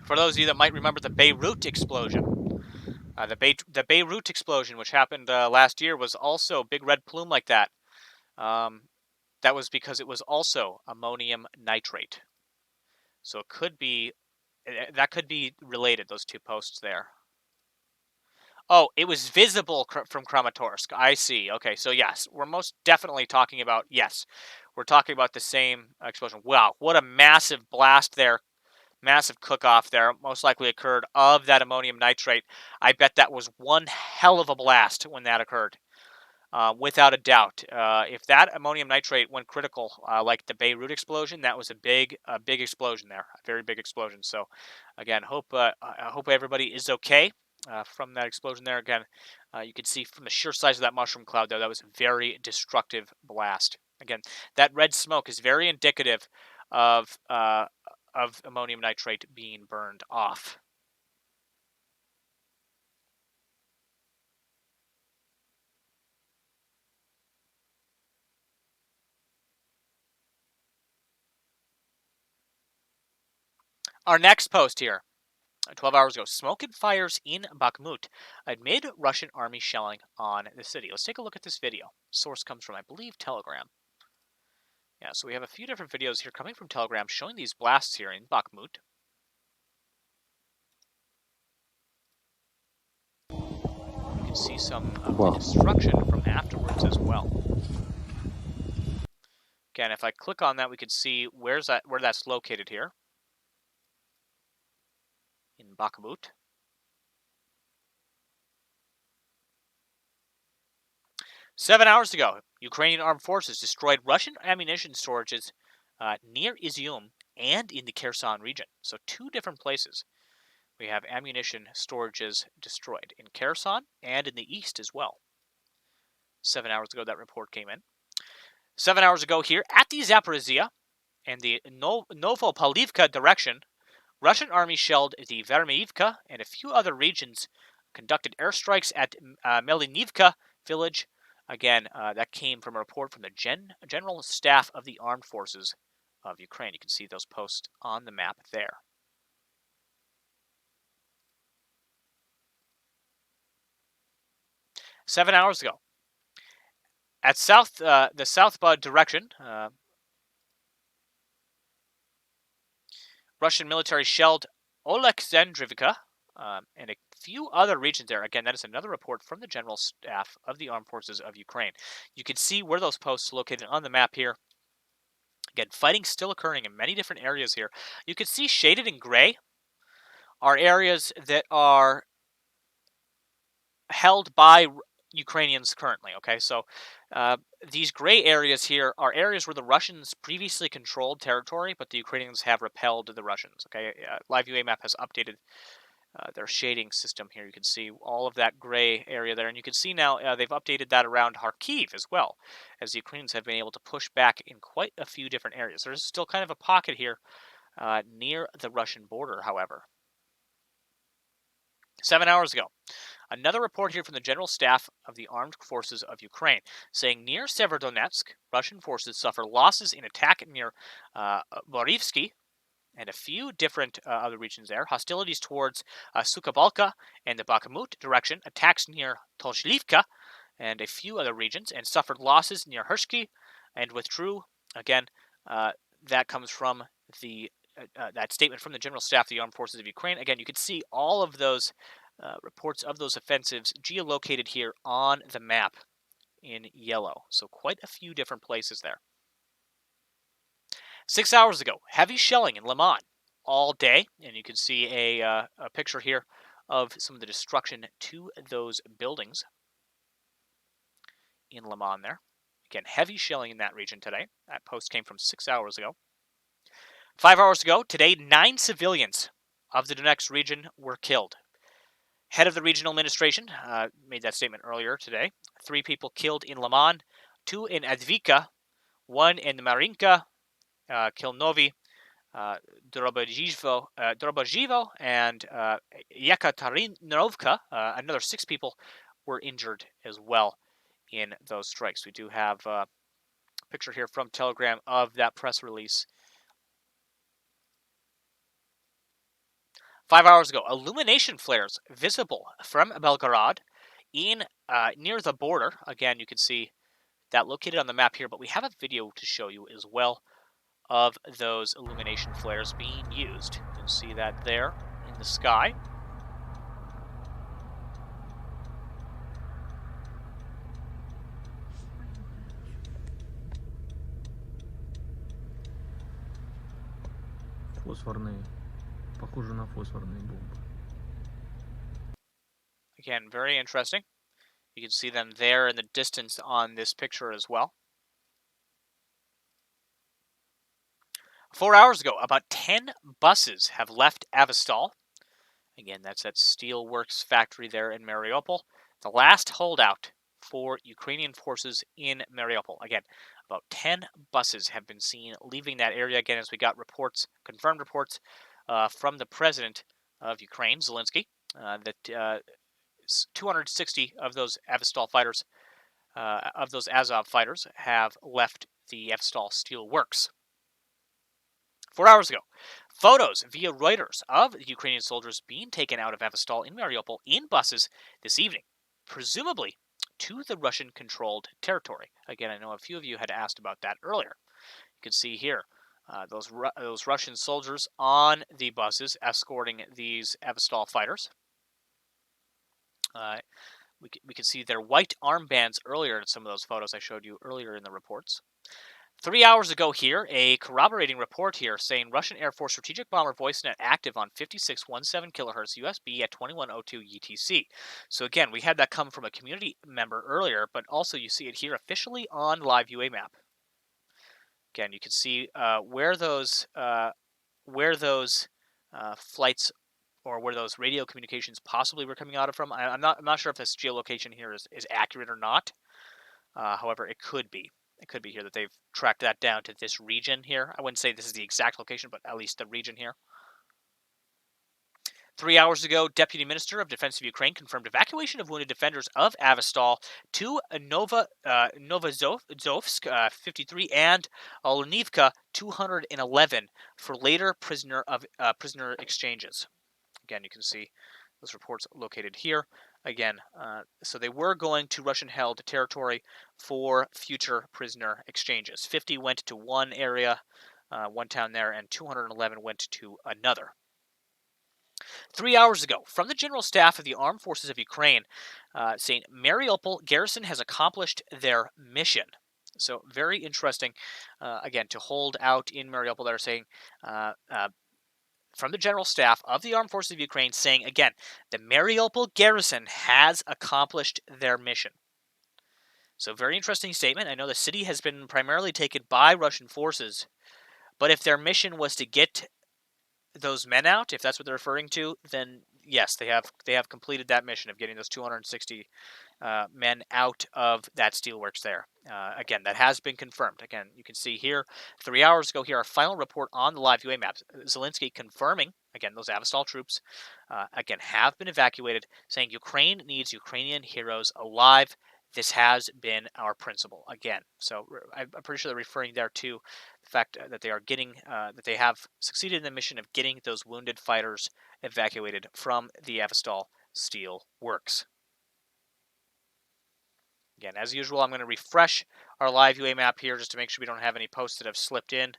For those of you that might remember the Beirut explosion, the Beirut explosion, which happened last year, was also a big red plume like that. That was because it was also ammonium nitrate. So it could be, that could be related, those two posts there. Oh, it was visible from Kramatorsk. I see. Okay, so yes, we're most definitely talking about, yes, we're talking about the same explosion. Wow, what a massive blast there. Massive cook-off there. Most likely occurred of that ammonium nitrate. I bet that was one hell of a blast when that occurred. Without a doubt. If that ammonium nitrate went critical, like the Beirut explosion, that was a big explosion there. A very big explosion. So, again, I hope everybody is okay from that explosion there. Again, you can see from the sheer size of that mushroom cloud, though, that was a very destructive blast. Again, that red smoke is very indicative of ammonium nitrate being burned off. Our next post here, 12 hours ago, smoke and fires in Bakamut amid Russian army shelling on the city. Let's take a look at this video. Source comes from, I believe, Telegram. Yeah, so we have a few different videos here coming from Telegram showing these blasts here in Bakamut. You can see some of the destruction from afterwards as well. Again, if I click on that, we can see where that's located here in Bakamut. Seven hours ago, Ukrainian armed forces destroyed Russian ammunition storages near Izium and in the Kherson region. So two different places. We have ammunition storages destroyed in Kherson and in the east as well. 7 hours ago, that report came in. 7 hours ago here at the Zaporizhia and the Novopavlivka direction, Russian army shelled the Vermeyivka and a few other regions, conducted airstrikes at Melinivka village. Again, that came from a report from the General Staff of the Armed Forces of Ukraine. You can see those posts on the map there. Seven hours ago, at the South Bud direction, Russian military shelled Oleksandrivka and a few other regions there. Again, that is another report from the General Staff of the Armed Forces of Ukraine. You can see where those posts are located on the map here. Again, fighting still occurring in many different areas here. You can see shaded in gray are areas that are held by Ukrainians currently. Okay, so these gray areas here are areas where the Russians previously controlled territory, but the Ukrainians have repelled the Russians. Okay, Leviev Map has updated their shading system here. You can see all of that gray area there, and you can see now they've updated that around Kharkiv as well, as the Ukrainians have been able to push back in quite a few different areas. There's still kind of a pocket here near the Russian border, however. 7 hours ago, another report here from the General Staff of the Armed Forces of Ukraine, saying near Severodonetsk, Russian forces suffer losses in attack near Borivsky and a few different other regions there. Hostilities towards Sukabalka and the Bakamut direction, attacks near Tolshivka and a few other regions, and suffered losses near Hershki and withdrew. Again, that comes from the that statement from the General Staff of the Armed Forces of Ukraine. Again, you can see all of those reports of those offensives geolocated here on the map in yellow. So quite a few different places there. 6 hours ago, heavy shelling in Liman all day, and you can see a picture here of some of the destruction to those buildings in Liman there. Again, heavy shelling in that region today. That post came from 6 hours ago. 5 hours ago, today, 9 civilians of the Donetsk region were killed. Head of the regional administration made that statement earlier today. 3 people killed in Liman, 2 in Advika, 1 in Marinka, Kilnovi, Drobojivo, and Yekaterinovka. Another 6 people were injured as well in those strikes. We do have a picture here from Telegram of that press release. 5 hours ago, illumination flares visible from Belgorod in near the border. Again, you can see that located on the map here, but we have a video to show you as well of those illumination flares being used. You can see that there in the sky. Фосфорные. Похоже на фосфорные бомбы. Again, very interesting. You can see them there in the distance on this picture as well. 4 hours ago, about 10 buses have left Azov. Again, that's that steelworks factory there in Mariupol. The last holdout for Ukrainian forces in Mariupol. Again, about 10 buses have been seen leaving that area. Again, as we got reports, confirmed reports from the president of Ukraine, Zelensky, that 260 of those Azov fighters, Azov fighters, have left the Azov steelworks. 4 hours ago, photos via Reuters of the Ukrainian soldiers being taken out of Azov in Mariupol in buses this evening, presumably to the Russian-controlled territory. Again, I know a few of you had asked about that earlier. You can see here those Russian soldiers on the buses escorting these Azov fighters. We can see their white armbands earlier in some of those photos I showed you earlier in the reports. 3 hours ago here, a corroborating report here saying Russian Air Force strategic bomber VoiceNet active on 5617 kHz USB at 2102 UTC. So again, we had that come from a community member earlier, but also you see it here officially on live UA map. Again, you can see where those flights or where those radio communications possibly were coming out of from. I'm not sure if this geolocation here is accurate or not. However, it could be. It could be here that they've tracked that down to this region here. I wouldn't say this is the exact location, but at least the region here. 3 hours ago, Deputy Minister of Defense of Ukraine confirmed evacuation of wounded defenders of Azov to Novozovsk 53 and Olenivka 211 for later prisoner exchanges. Again, you can see those reports located here. Again, so they were going to Russian-held territory for future prisoner exchanges. 50 went to one area, one town there, and 211 went to another. 3 hours ago, from the General Staff of the Armed Forces of Ukraine, saying Mariupol garrison has accomplished their mission. So very interesting, again, to hold out in Mariupol. They're saying from the General Staff of the Armed Forces of Ukraine saying, again, the Mariupol garrison has accomplished their mission. So very interesting statement. I know the city has been primarily taken by Russian forces, but if their mission was to get those men out, if that's what they're referring to, then yes, they have completed that mission of getting those 260 men out of that steelworks there. Again, that has been confirmed. Again, you can see here 3 hours ago here our final report on the live UA maps. Zelensky confirming, again, those Azov troops, again, have been evacuated, saying Ukraine needs Ukrainian heroes alive. This has been our principle again. So I'm pretty sure they're referring there to the fact that they are getting, that they have succeeded in the mission of getting those wounded fighters evacuated from the Azov steel works. Again, as usual, I'm going to refresh our live UA map here just to make sure we don't have any posts that have slipped in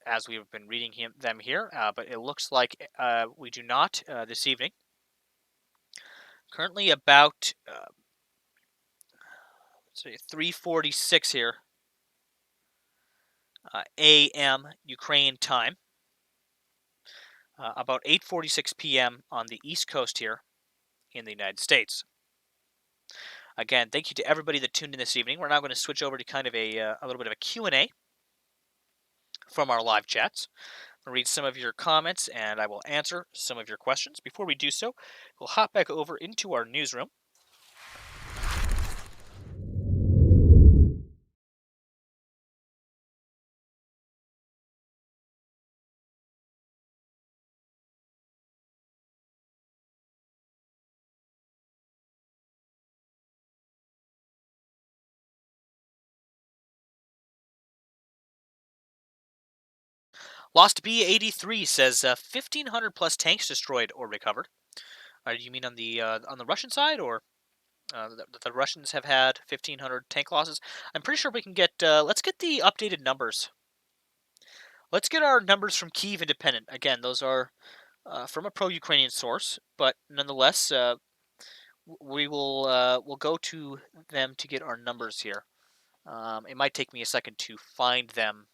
as we've been reading them here. But it looks like we do not this evening. Currently about 3:46 here a.m. Ukraine time. About 8:46 p.m. on the East Coast here in the United States. Again, thank you to everybody that tuned in this evening. We're now going to switch over to kind of a little bit of a Q&A from our live chats. I'll read some of your comments and I will answer some of your questions. Before we do so, we'll hop back over into our newsroom. Lost B83 says 1,500 plus tanks destroyed or recovered. You mean on the Russian side, or the Russians have had 1,500 tank losses? I'm pretty sure we can get. Let's get the updated numbers. Let's get our numbers from Kiev Independent. Again, those are from a pro-Ukrainian source, but nonetheless, we'll go to them to get our numbers here. It might take me a second to find them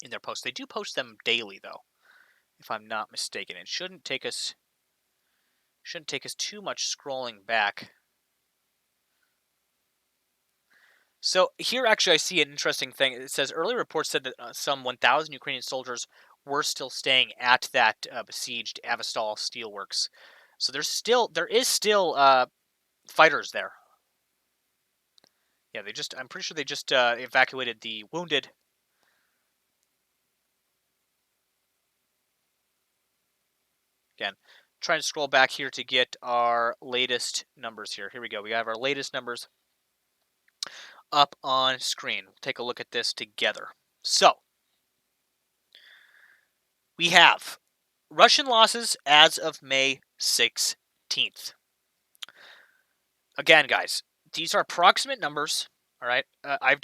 in their posts. They do post them daily, though, if I'm not mistaken. It shouldn't take us too much scrolling back. So here, actually, I see an interesting thing. It says early reports said that some 1,000 Ukrainian soldiers were still staying at that besieged Avastal steelworks. So there is still fighters there. Yeah, I'm pretty sure they just evacuated the wounded. Again, trying to scroll back here to get our latest numbers here. Here we go. We have our latest numbers up on screen. We'll take a look at this together. So, we have Russian losses as of May 16th. Again, guys, these are approximate numbers. All right, I've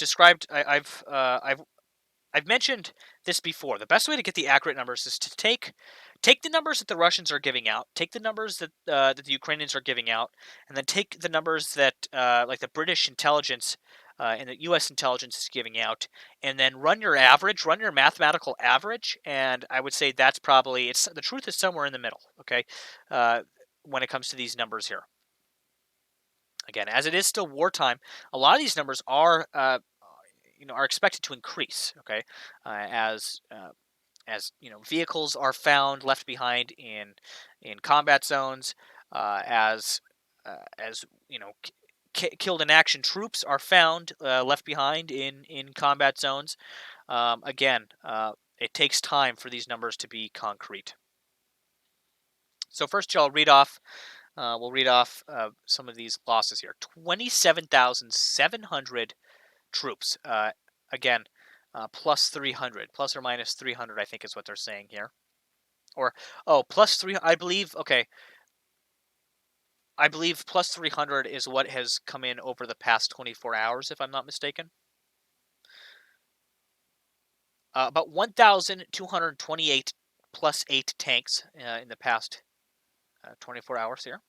mentioned this before. The best way to get the accurate numbers is to take the numbers that the Russians are giving out, take the numbers that the Ukrainians are giving out, and then take the numbers that like the British intelligence and the U.S. intelligence is giving out, and then run your mathematical average, and I would say that's probably the truth is somewhere in the middle. Okay, when it comes to these numbers here. Again, as it is still wartime, a lot of these numbers are expected to increase. Okay, as vehicles are found left behind in combat zones, as killed in action troops are found left behind in combat zones. Again, it takes time for these numbers to be concrete. So first, I'll read off. We'll read off some of these losses here. 27,700 troops. Again, plus 300, plus or minus 300, I think is what they're saying here. Or, plus 3, I believe, okay. I believe plus 300 is what has come in over the past 24 hours, if I'm not mistaken. About 1,228 plus 8 tanks in the past 24 hours here.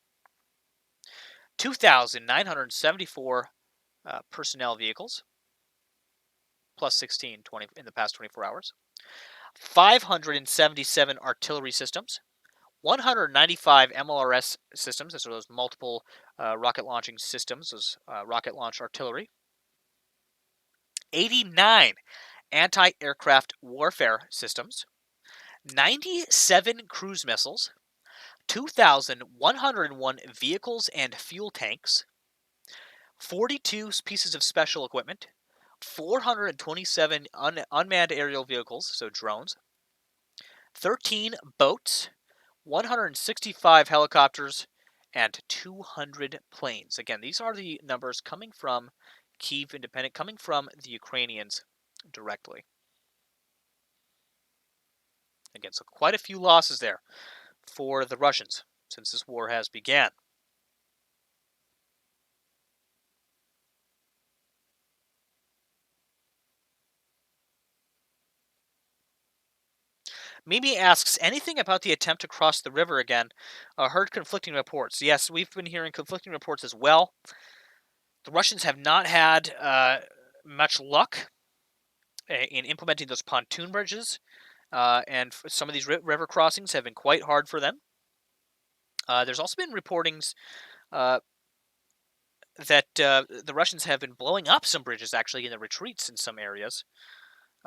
2,974 personnel vehicles, plus 16 in the past 24 hours. 577 artillery systems. 195 MLRS systems, those are those multiple rocket launching systems, those rocket launch artillery. 89 anti-aircraft warfare systems. 97 cruise missiles. 2,101 vehicles and fuel tanks. 42 pieces of special equipment. 427 unmanned aerial vehicles, so drones. 13 boats. 165 helicopters, and 200 planes. Again, these are the numbers coming from Kiev Independent, coming from the Ukrainians directly. Again, so quite a few losses there for the Russians since this war has began. Mimi asks, anything about the attempt to cross the river again? Heard conflicting reports. Yes, we've been hearing conflicting reports as well. The Russians have not had much luck in implementing those pontoon bridges, and some of these river crossings have been quite hard for them. There's also been reportings that the Russians have been blowing up some bridges, actually, in the retreats in some areas.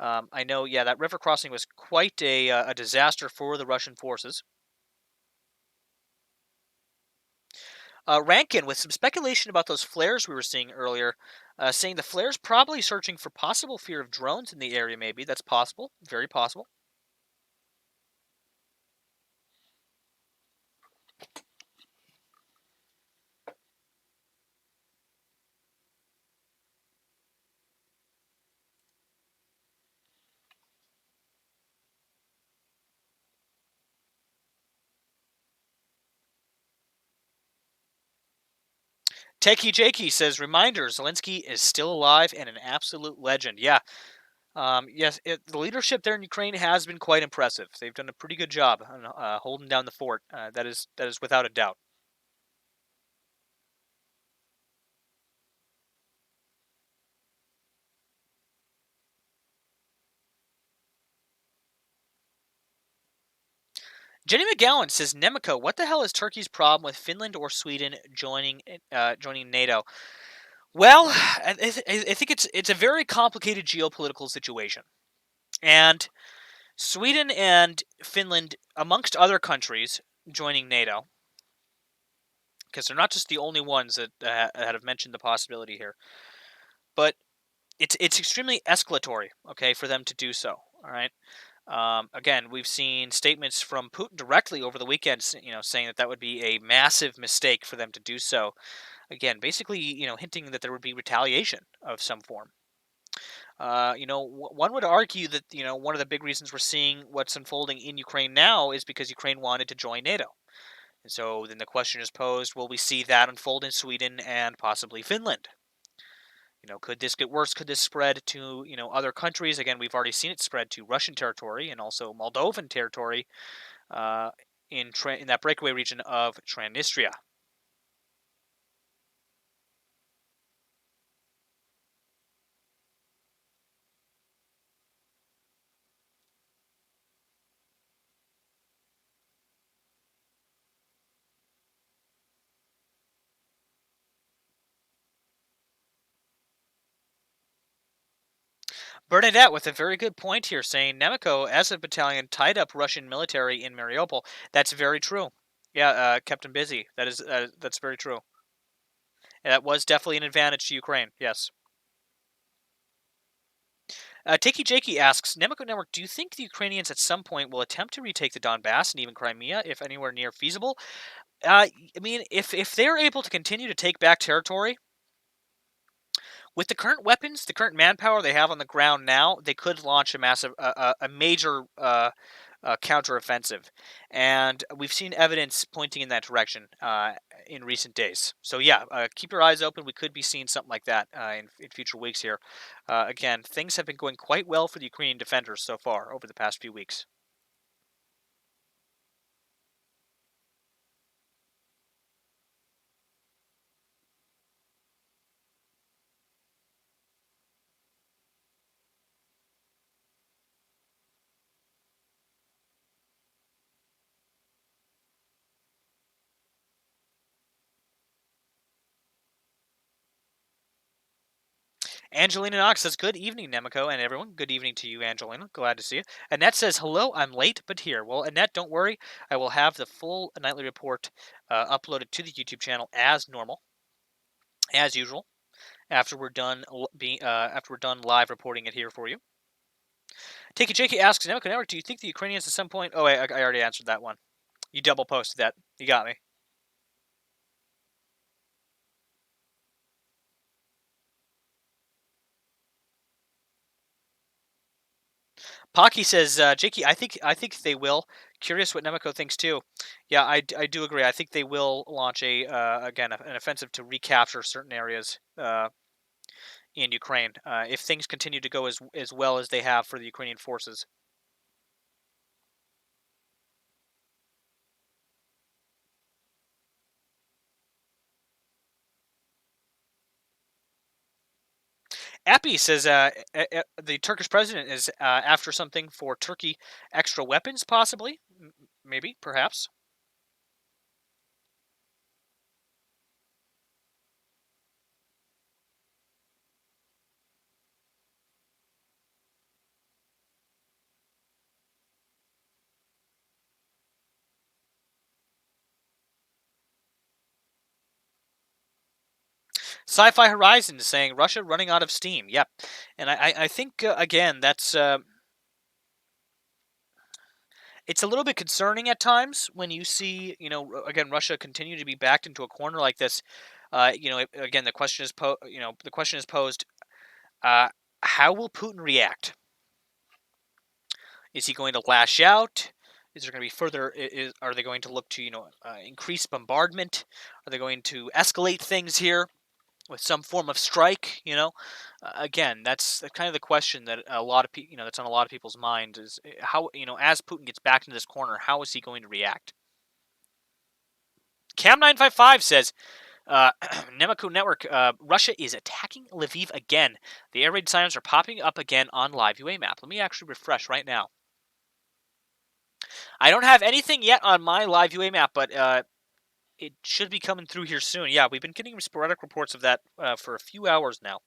I know, yeah, that river crossing was quite a disaster for the Russian forces. Rankin, with some speculation about those flares we were seeing earlier, saying the flares probably searching for possible fear of drones in the area, maybe. That's possible. Very possible. Techie Jakey says, reminder, Zelensky is still alive and an absolute legend. Yeah. Yes, the leadership there in Ukraine has been quite impressive. They've done a pretty good job on holding down the fort. That is without a doubt. Jenny McGowan says, Nemico, what the hell is Turkey's problem with Finland or Sweden joining NATO? Well, I think it's a very complicated geopolitical situation, and Sweden and Finland, amongst other countries, joining NATO, because they're not just the only ones that have mentioned the possibility here, but it's extremely escalatory, okay, for them to do so. All right. Again, we've seen statements from Putin directly over the weekend, saying that would be a massive mistake for them to do so. Again, basically, hinting that there would be retaliation of some form. One would argue that, one of the big reasons we're seeing what's unfolding in Ukraine now is because Ukraine wanted to join NATO. And so then the question is posed, will we see that unfold in Sweden and possibly Finland? Could this get worse? Could this spread to, other countries? Again, we've already seen it spread to Russian territory and also Moldovan territory in that breakaway region of Transnistria. Bernadette with a very good point here, saying Nemico Azov battalion tied up Russian military in Mariupol. That's very true. Yeah, kept them busy. That's very true. And that was definitely an advantage to Ukraine. Yes. Takey Jakey asks, Nemico Network, do you think the Ukrainians at some point will attempt to retake the Donbass and even Crimea, if anywhere near feasible? I mean, if they're able to continue to take back territory, with the current weapons, the current manpower they have on the ground now, they could launch a major counteroffensive, and we've seen evidence pointing in that direction in recent days. So yeah, keep your eyes open. We could be seeing something like that in future weeks here. Again, things have been going quite well for the Ukrainian defenders so far over the past few weeks. Angelina Knox says, good evening, Nemico, and everyone. Good evening to you, Angelina. Glad to see you. Annette says, hello, I'm late, but here. Well, Annette, don't worry. I will have the full nightly report uploaded to the YouTube channel as normal, as usual, after we're done live reporting it here for you. Takey Jakey asks, Nemico Network, do you think the Ukrainians at some point... Oh, wait, I already answered that one. You double posted that. You got me. Pocky says, Jakey, I think they will. Curious what Nemico thinks too. Yeah, I do agree. I think they will launch an offensive to recapture certain areas in Ukraine if things continue to go as well as they have for the Ukrainian forces. Appy says the Turkish president is after something for Turkey, extra weapons, possibly, maybe, perhaps. Sci-Fi Horizon is saying Russia running out of steam. Yep, and I think again that's it's a little bit concerning at times when you see again Russia continue to be backed into a corner like this. Again the question is posed. How will Putin react? Is he going to lash out? Is there going to be further? Are they going to look to increase bombardment? Are they going to escalate things here with some form of strike? Again, that's kind of the question that a lot of people, that's on a lot of people's mind is how, as Putin gets back into this corner, how is he going to react? Cam955 says, Nemico Network, Russia is attacking Lviv again. The air raid signs are popping up again on live UA map. Let me actually refresh right now. I don't have anything yet on my live UA map, but it should be coming through here soon. Yeah, we've been getting sporadic reports of that for a few hours now.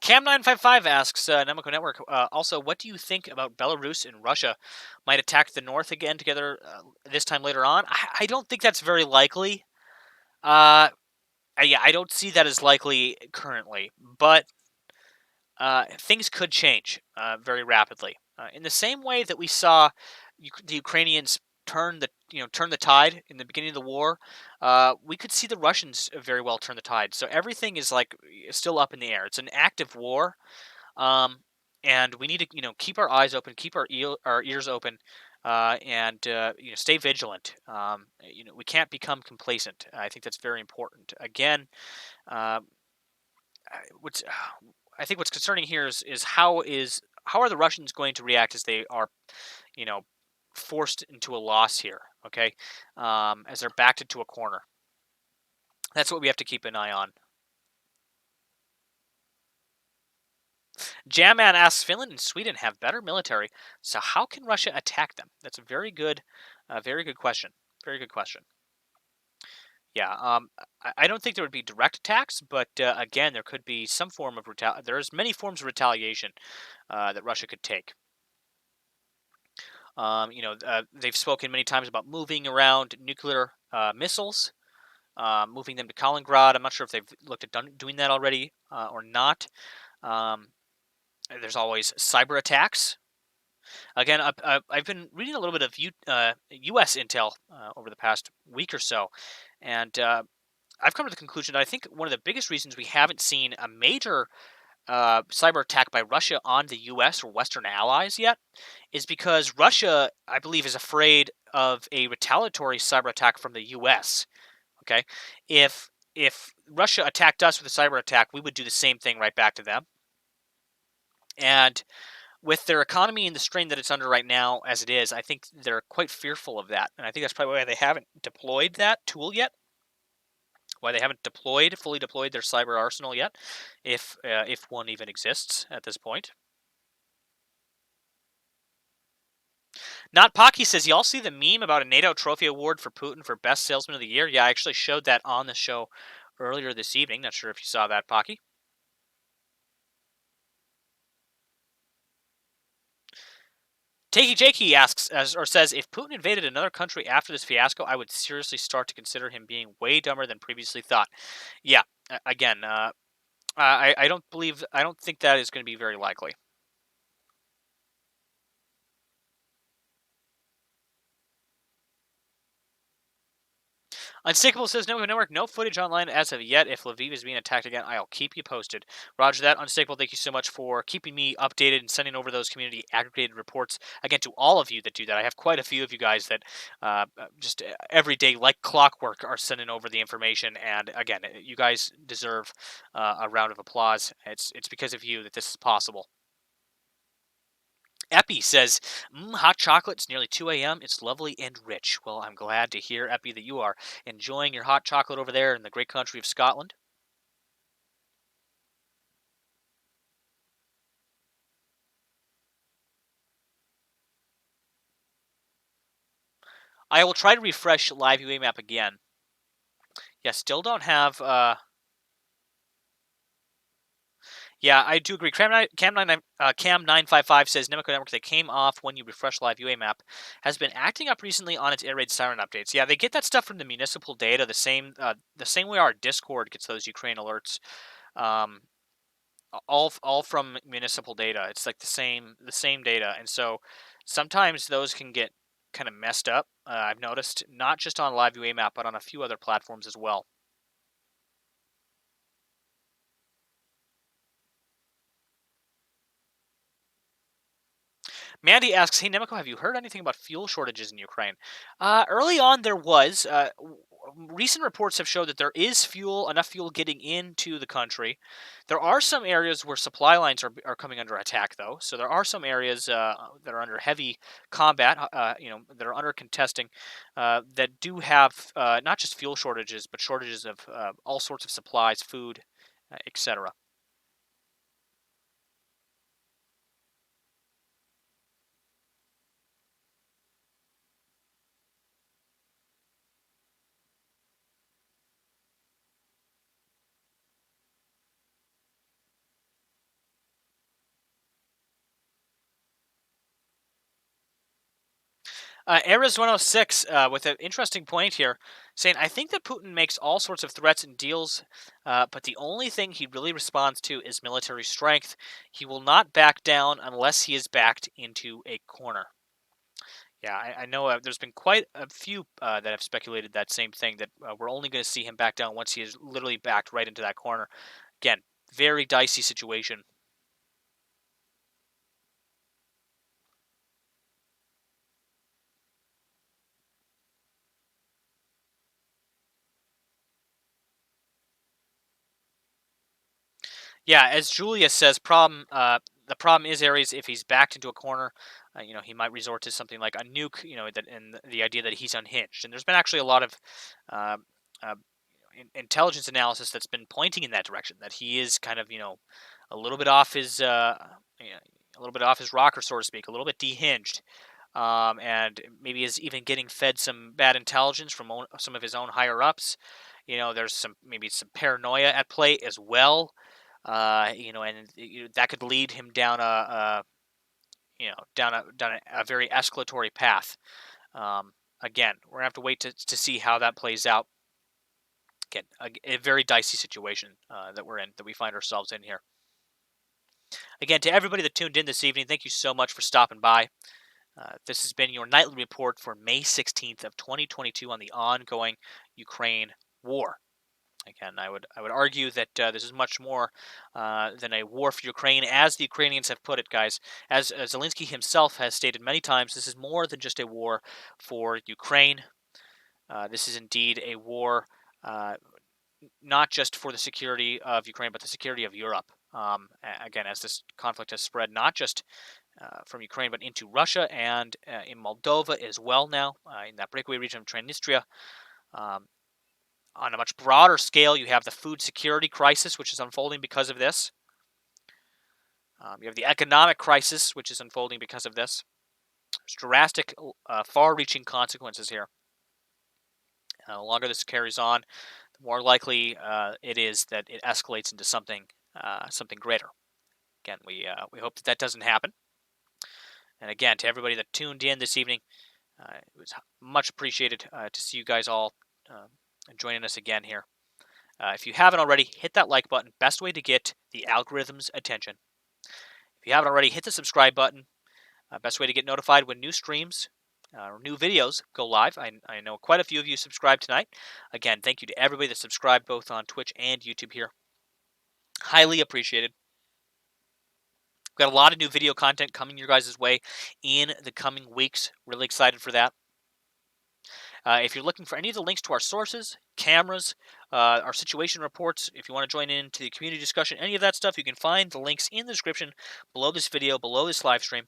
Cam955 asks, Nemico Network, also, what do you think about Belarus and Russia might attack the north again together this time later on? I don't think that's very likely. Yeah, I don't see that as likely currently, but things could change very rapidly. In the same way that we saw the Ukrainians turn the tide in the beginning of the war, we could see the Russians very well turn the tide. So everything is still up in the air. It's an active war, and we need to keep our eyes open, keep our ears open, and stay vigilant. We can't become complacent. I think that's very important. Again, I think what's concerning here is how are the Russians going to react as they are, forced into a loss here, okay? As they're backed into a corner. That's what we have to keep an eye on. Jamman asks, Finland and Sweden have better military, so how can Russia attack them? That's a very good question. Very good question. Yeah, I don't think there would be direct attacks, but again, there could be some form of there's many forms of retaliation that Russia could take. They've spoken many times about moving around nuclear missiles, moving them to Kaliningrad. I'm not sure if they've looked at doing that already or not. There's always cyber attacks. Again, I've been reading a little bit of U.S. intel over the past week or so, and I've come to the conclusion that I think one of the biggest reasons we haven't seen a major cyber attack by Russia on the U.S. or Western allies yet is because Russia, I believe, is afraid of a retaliatory cyber attack from the U.S. Okay, if Russia attacked us with a cyber attack, we would do the same thing right back to them. And with their economy and the strain that it's under right now, as it is, I think they're quite fearful of that, and I think that's probably why they haven't deployed that tool yet. Why they haven't fully deployed their cyber arsenal yet, if one even exists at this point. Not Pocky says, y'all see the meme about a NATO trophy award for Putin for best salesman of the year? Yeah, I actually showed that on the show earlier this evening. Not sure if you saw that, Pocky. Takey Jakey asks, or says, if Putin invaded another country after this fiasco, I would seriously start to consider him being way dumber than previously thought. Yeah, again, I don't think that is going to be very likely. Unstickable says, Nemico Network, no footage online as of yet. If Lviv is being attacked again, I'll keep you posted. Roger that. Unstickable, thank you so much for keeping me updated and sending over those community aggregated reports. Again, to all of you that do that. I have quite a few of you guys that just every day, like clockwork, are sending over the information. And again, you guys deserve a round of applause. It's because of you that this is possible. Epi says, hot chocolate. It's nearly 2 a.m. It's lovely and rich. Well, I'm glad to hear, Epi, that you are enjoying your hot chocolate over there in the great country of Scotland. I will try to refresh live UA map again. Yeah, still don't have... Yeah, I do agree. Cam955 says, Nemico Network, that came off when you refresh live UA map, has been acting up recently on its air raid siren updates. Yeah, they get that stuff from the municipal data, the same way our Discord gets those Ukraine alerts. all from municipal data. It's like the same data, and so sometimes those can get kind of messed up. I've noticed not just on Live UA Map, but on a few other platforms as well. Mandy asks, "Hey Nemico, have you heard anything about fuel shortages in Ukraine?" Early on, there was. Recent reports have showed that there is enough fuel getting into the country. There are some areas where supply lines are coming under attack, though. So there are some areas that are under heavy combat, that are under contesting, that do have not just fuel shortages, but shortages of all sorts of supplies, food, etc. Erez 106 with an interesting point here, saying, "I think that Putin makes all sorts of threats and deals, but the only thing he really responds to is military strength. He will not back down unless he is backed into a corner." Yeah, I know there's been quite a few that have speculated that same thing, that we're only going to see him back down once he is literally backed right into that corner. Again, very dicey situation. Yeah, as Julia says, the problem is, Ares, if he's backed into a corner, he might resort to something like a nuke, and the idea that he's unhinged. And there's been actually a lot of uh, uh, intelligence analysis that's been pointing in that direction, that he is kind of, a little bit off his, a little bit off his rocker, so to speak, a little bit dehinged. And maybe is even getting fed some bad intelligence from some of his own higher ups. There's maybe some paranoia at play as well. And that could lead him down a very escalatory path. Again, we're gonna have to wait to see how that plays out. Again, a very dicey situation that we find ourselves in here. Again, to everybody that tuned in this evening, thank you so much for stopping by. This has been your nightly report for May 16th of 2022 on the ongoing Ukraine war. Again, I would argue that this is much more than a war for Ukraine, as the Ukrainians have put it, guys. As Zelensky himself has stated many times, this is more than just a war for Ukraine. This is indeed a war not just for the security of Ukraine, but the security of Europe. Again, as this conflict has spread not just from Ukraine, but into Russia and in Moldova as well now, in that breakaway region of Transnistria. On a much broader scale, you have the food security crisis, which is unfolding because of this. You have the economic crisis, which is unfolding because of this. There's drastic, far-reaching consequences here. The longer this carries on, the more likely it is that it escalates into something greater. Again, we hope that doesn't happen. And again, to everybody that tuned in this evening, it was much appreciated to see you guys all joining us again here. If you haven't already, hit that like button. Best way to get the algorithm's attention. If you haven't already, hit the subscribe button. Best way to get notified when new streams or new videos go live. I know quite a few of you subscribed tonight. Again, thank you to everybody that subscribed both on Twitch and YouTube here. Highly appreciated. We've got a lot of new video content coming your guys' way in the coming weeks. Really excited for that. If you're looking for any of the links to our sources, cameras, our situation reports, if you want to join into the community discussion, any of that stuff, you can find the links in the description below this video, below this live stream.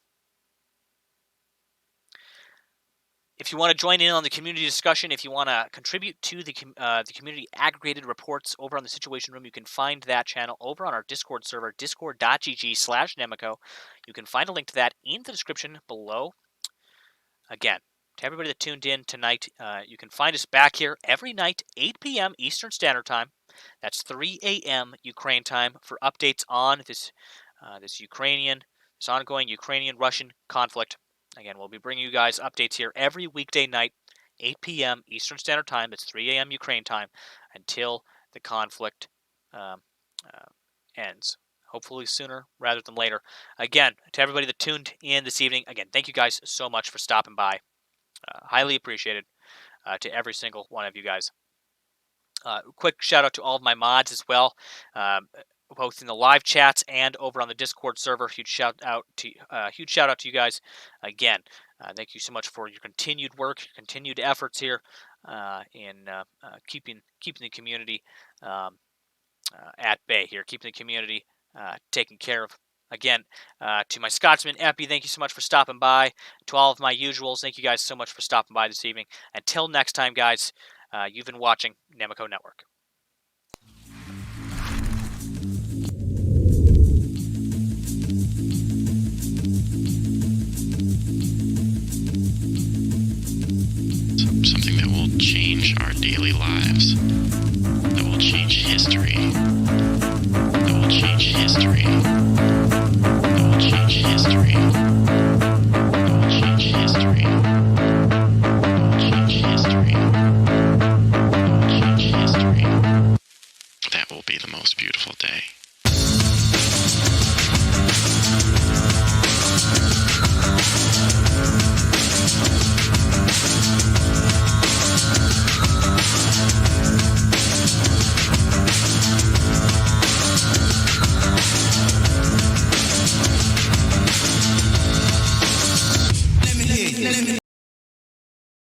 If you want to join in on the community discussion, if you want to contribute to the community aggregated reports over on the Situation Room, you can find that channel over on our Discord server, discord.gg/Nemico. You can find a link to that in the description below. Again, to everybody that tuned in tonight, you can find us back here every night, 8 p.m. Eastern Standard Time. That's 3 a.m. Ukraine time for updates on this ongoing Ukrainian-Russian conflict. Again, we'll be bringing you guys updates here every weekday night, 8 p.m. Eastern Standard Time. That's 3 a.m. Ukraine time until the conflict ends. hopefully sooner rather than later. Again, to everybody that tuned in this evening, again, thank you guys so much for stopping by. Highly appreciated to every single one of you guys. Quick shout out to all of my mods as well, both in the live chats and over on the Discord server. Huge shout out to you guys. Again, thank you so much for your continued work, your continued efforts here in keeping the community at bay here, keeping the community taken care of. Again, to my Scotsman, Epi, thank you so much for stopping by. To all of my usuals, thank you guys so much for stopping by this evening. Until next time, guys, you've been watching Nemico Network. Something that will change our daily lives, that will change history, that will change history, that will change history.